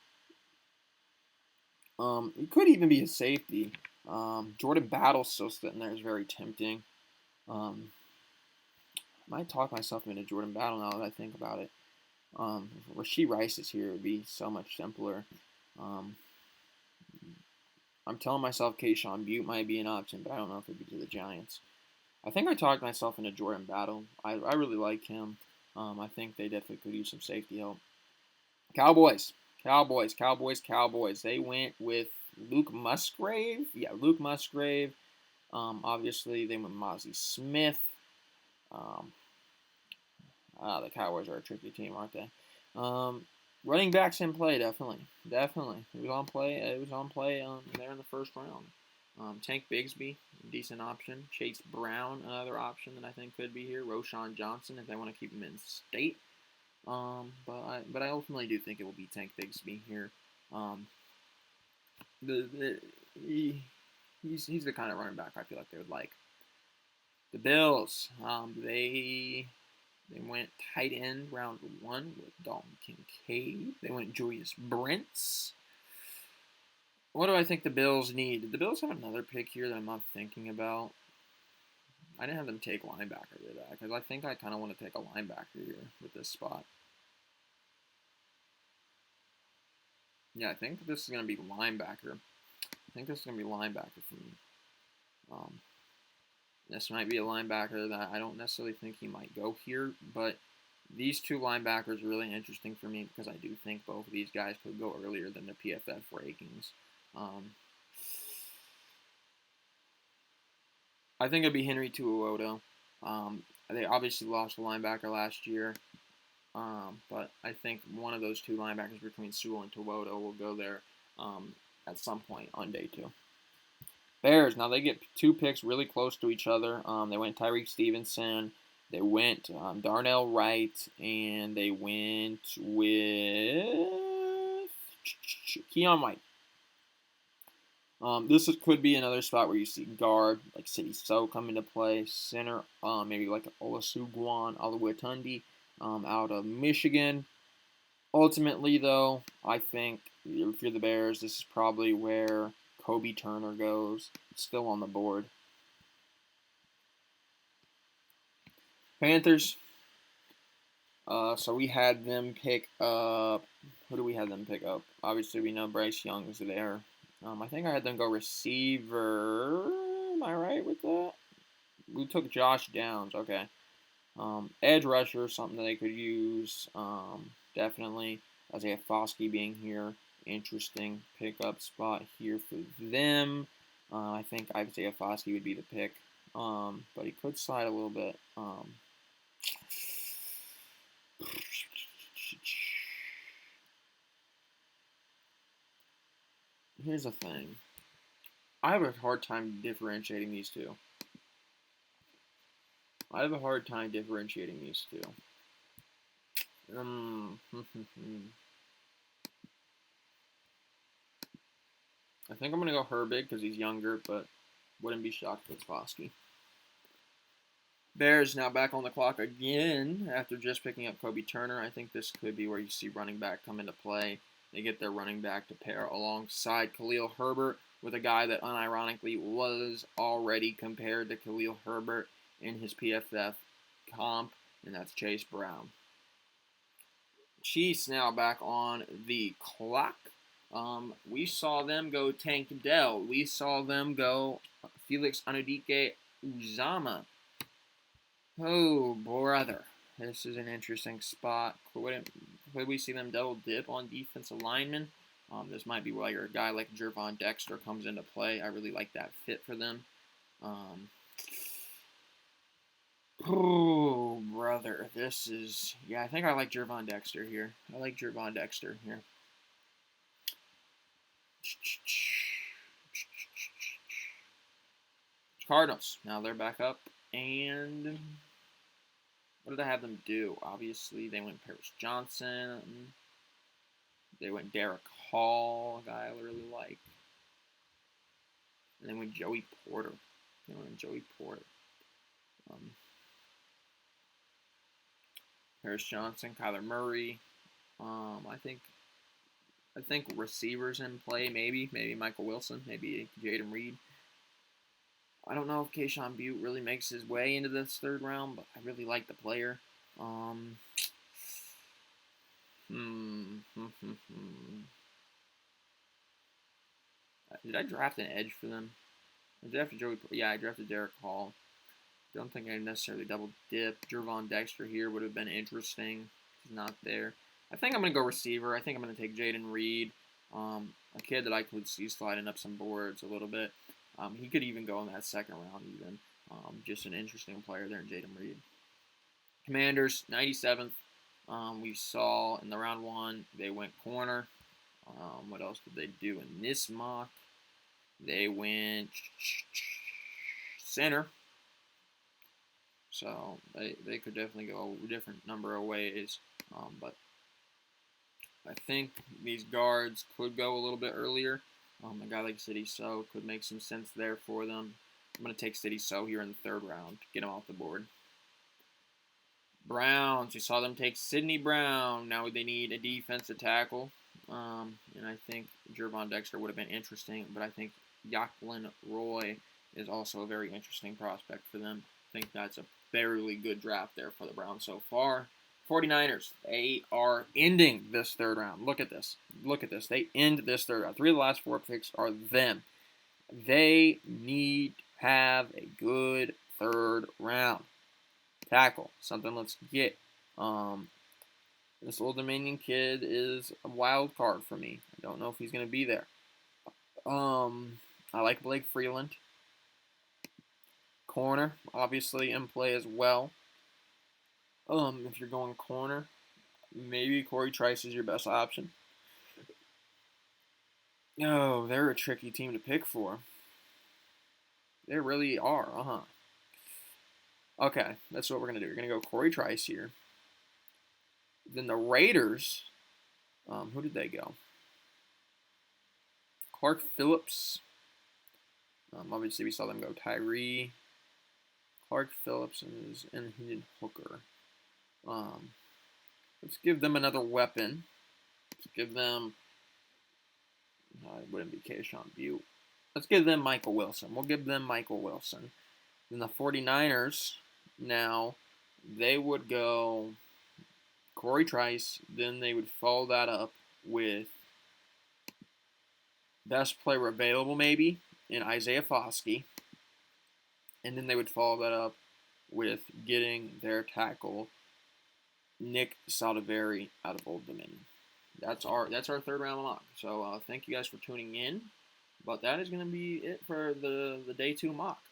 It could even be a safety. Jordan Battle still sitting there is very tempting. I might talk myself into Jordan Battle now that I think about it. If Rashee Rice is here, it would be so much simpler. I'm telling myself Kayshon Butte might be an option, but I don't know if it would be to the Giants. I think I talked myself into Jordan Battle. I really like him. I think they definitely could use some safety help. Cowboys. They went with Luke Musgrave. Yeah, Luke Musgrave. Obviously, they went Mozzie Smith. The Cowboys are a tricky team, aren't they? Running backs in play, definitely. It was on play there in the first round. Tank Bigsby, decent option. Chase Brown, another option that I think could be here. Roschon Johnson, if they want to keep him in state. But I ultimately do think it will be Tank Bigsby here. He's the kind of running back I feel like they would like. The Bills, they went tight end round 1 with Dalton Kincaid. They went Julius Brents. What do I think the Bills need? Did the Bills have another pick here that I'm not thinking about? I didn't have them take linebacker with that because I think I kind of want to take a linebacker here with this spot. Yeah, I think this is going to be linebacker. For me. This might be a linebacker that I don't necessarily think he might go here, but these two linebackers are really interesting for me because I do think both of these guys could go earlier than the PFF rankings. I think it'd be Henry Tuiwoto. They obviously lost a linebacker last year, but I think one of those two linebackers between Sewell and Tuiwoto will go there at some point on day 2. Bears, now they get 2 picks really close to each other. They went Tyreek Stevenson, they went Darnell Wright, and they went with Keion White. This could be another spot where you see guard, like City So come into play. Center, maybe like Olasugwan Oluwatunde out of Michigan. Ultimately, though, I think if you're the Bears, this is probably where Kobe Turner goes. Still on the board. Panthers. So we had them pick up. Who do we have them pick up? Obviously, we know Bryce Young is there. I think I had them go receiver. Am I right with that? We took Josh Downs. Okay. Edge rusher, something that they could use. Definitely. Isaiah Foskey being here. Interesting pickup spot here for them. I think Isaiah Foskey would be the pick. But he could slide a little bit. Here's the thing. I have a hard time differentiating these two. I think I'm going to go Herbig because he's younger, but wouldn't be shocked if it's Foskey. Bears now back on the clock again after just picking up Kobe Turner. I think this could be where you see running back come into play. They get their running back to pair alongside Khalil Herbert with a guy that unironically was already compared to Khalil Herbert in his PFF comp, and that's Chase Brown. Chiefs now back on the clock. We saw them go Tank Dell. We saw them go Felix Anudike Uzama. Oh, brother. This is an interesting spot. Could we see them double dip on defensive linemen? This might be where a guy like Gervon Dexter comes into play. I really like that fit for them. Oh, brother. This is... Yeah, I think I like Gervon Dexter here. Cardinals. Now they're back up. And what did I have them do? Obviously, they went Paris Johnson. They went Derek Hall, a guy I really like. And they went Joey Porter. Paris Johnson, Kyler Murray. I think receivers in play, maybe Michael Wilson, maybe Jaden Reed. I don't know if Kayshon Butte really makes his way into this third round, but I really like the player. Did I draft an edge for them? I drafted Derek Hall. Don't think I necessarily double dip. Gervon Dexter here would have been interesting. He's not there. I think I'm going to go receiver. I think I'm going to take Jaden Reed, a kid that I could see sliding up some boards a little bit. He could even go in that second round even. Just an interesting player there in Jaden Reed. Commanders, 97th. We saw in the round one, they went corner. What else did they do in this mock? They went center. So they could definitely go a different number of ways. But I think these guards could go a little bit earlier. A guy like Sidy Sow could make some sense there for them. I'm going to take Sidy Sow here in the third round. Get him off the board. Browns. We saw them take Sidney Brown. Now they need a defensive tackle. And I think Gervon Dexter would have been interesting. But I think Jacqueline Roy is also a very interesting prospect for them. I think that's a fairly good draft there for the Browns so far. 49ers, they are ending this third round. Look at this. They end this third round. 3 of the last 4 picks are them. They need to have a good third round. Tackle. Something let's get. This Old Dominion kid is a wild card for me. I don't know if he's going to be there. I like Blake Freeland. Corner, obviously in play as well. If you're going corner, maybe Corey Trice is your best option. No, they're a tricky team to pick for. They really are, Okay, that's what we're going to do. We're going to go Corey Trice here. Then the Raiders, who did they go? Clark Phillips. Obviously, we saw them go Tyree. Clark Phillips and Hendon Hooker. Let's give them another weapon. Let's give them... it wouldn't be Kayshon Butte. Let's give them Michael Wilson. We'll give them Michael Wilson. Then the 49ers, now, they would go Corey Trice. Then they would follow that up with best player available, maybe, in Isaiah Foskey. And then they would follow that up with getting their tackle, Nick Saldivari, out of Old Dominion. That's our third round mock. So thank you guys for tuning in. But that is going to be it for the day 2 mock.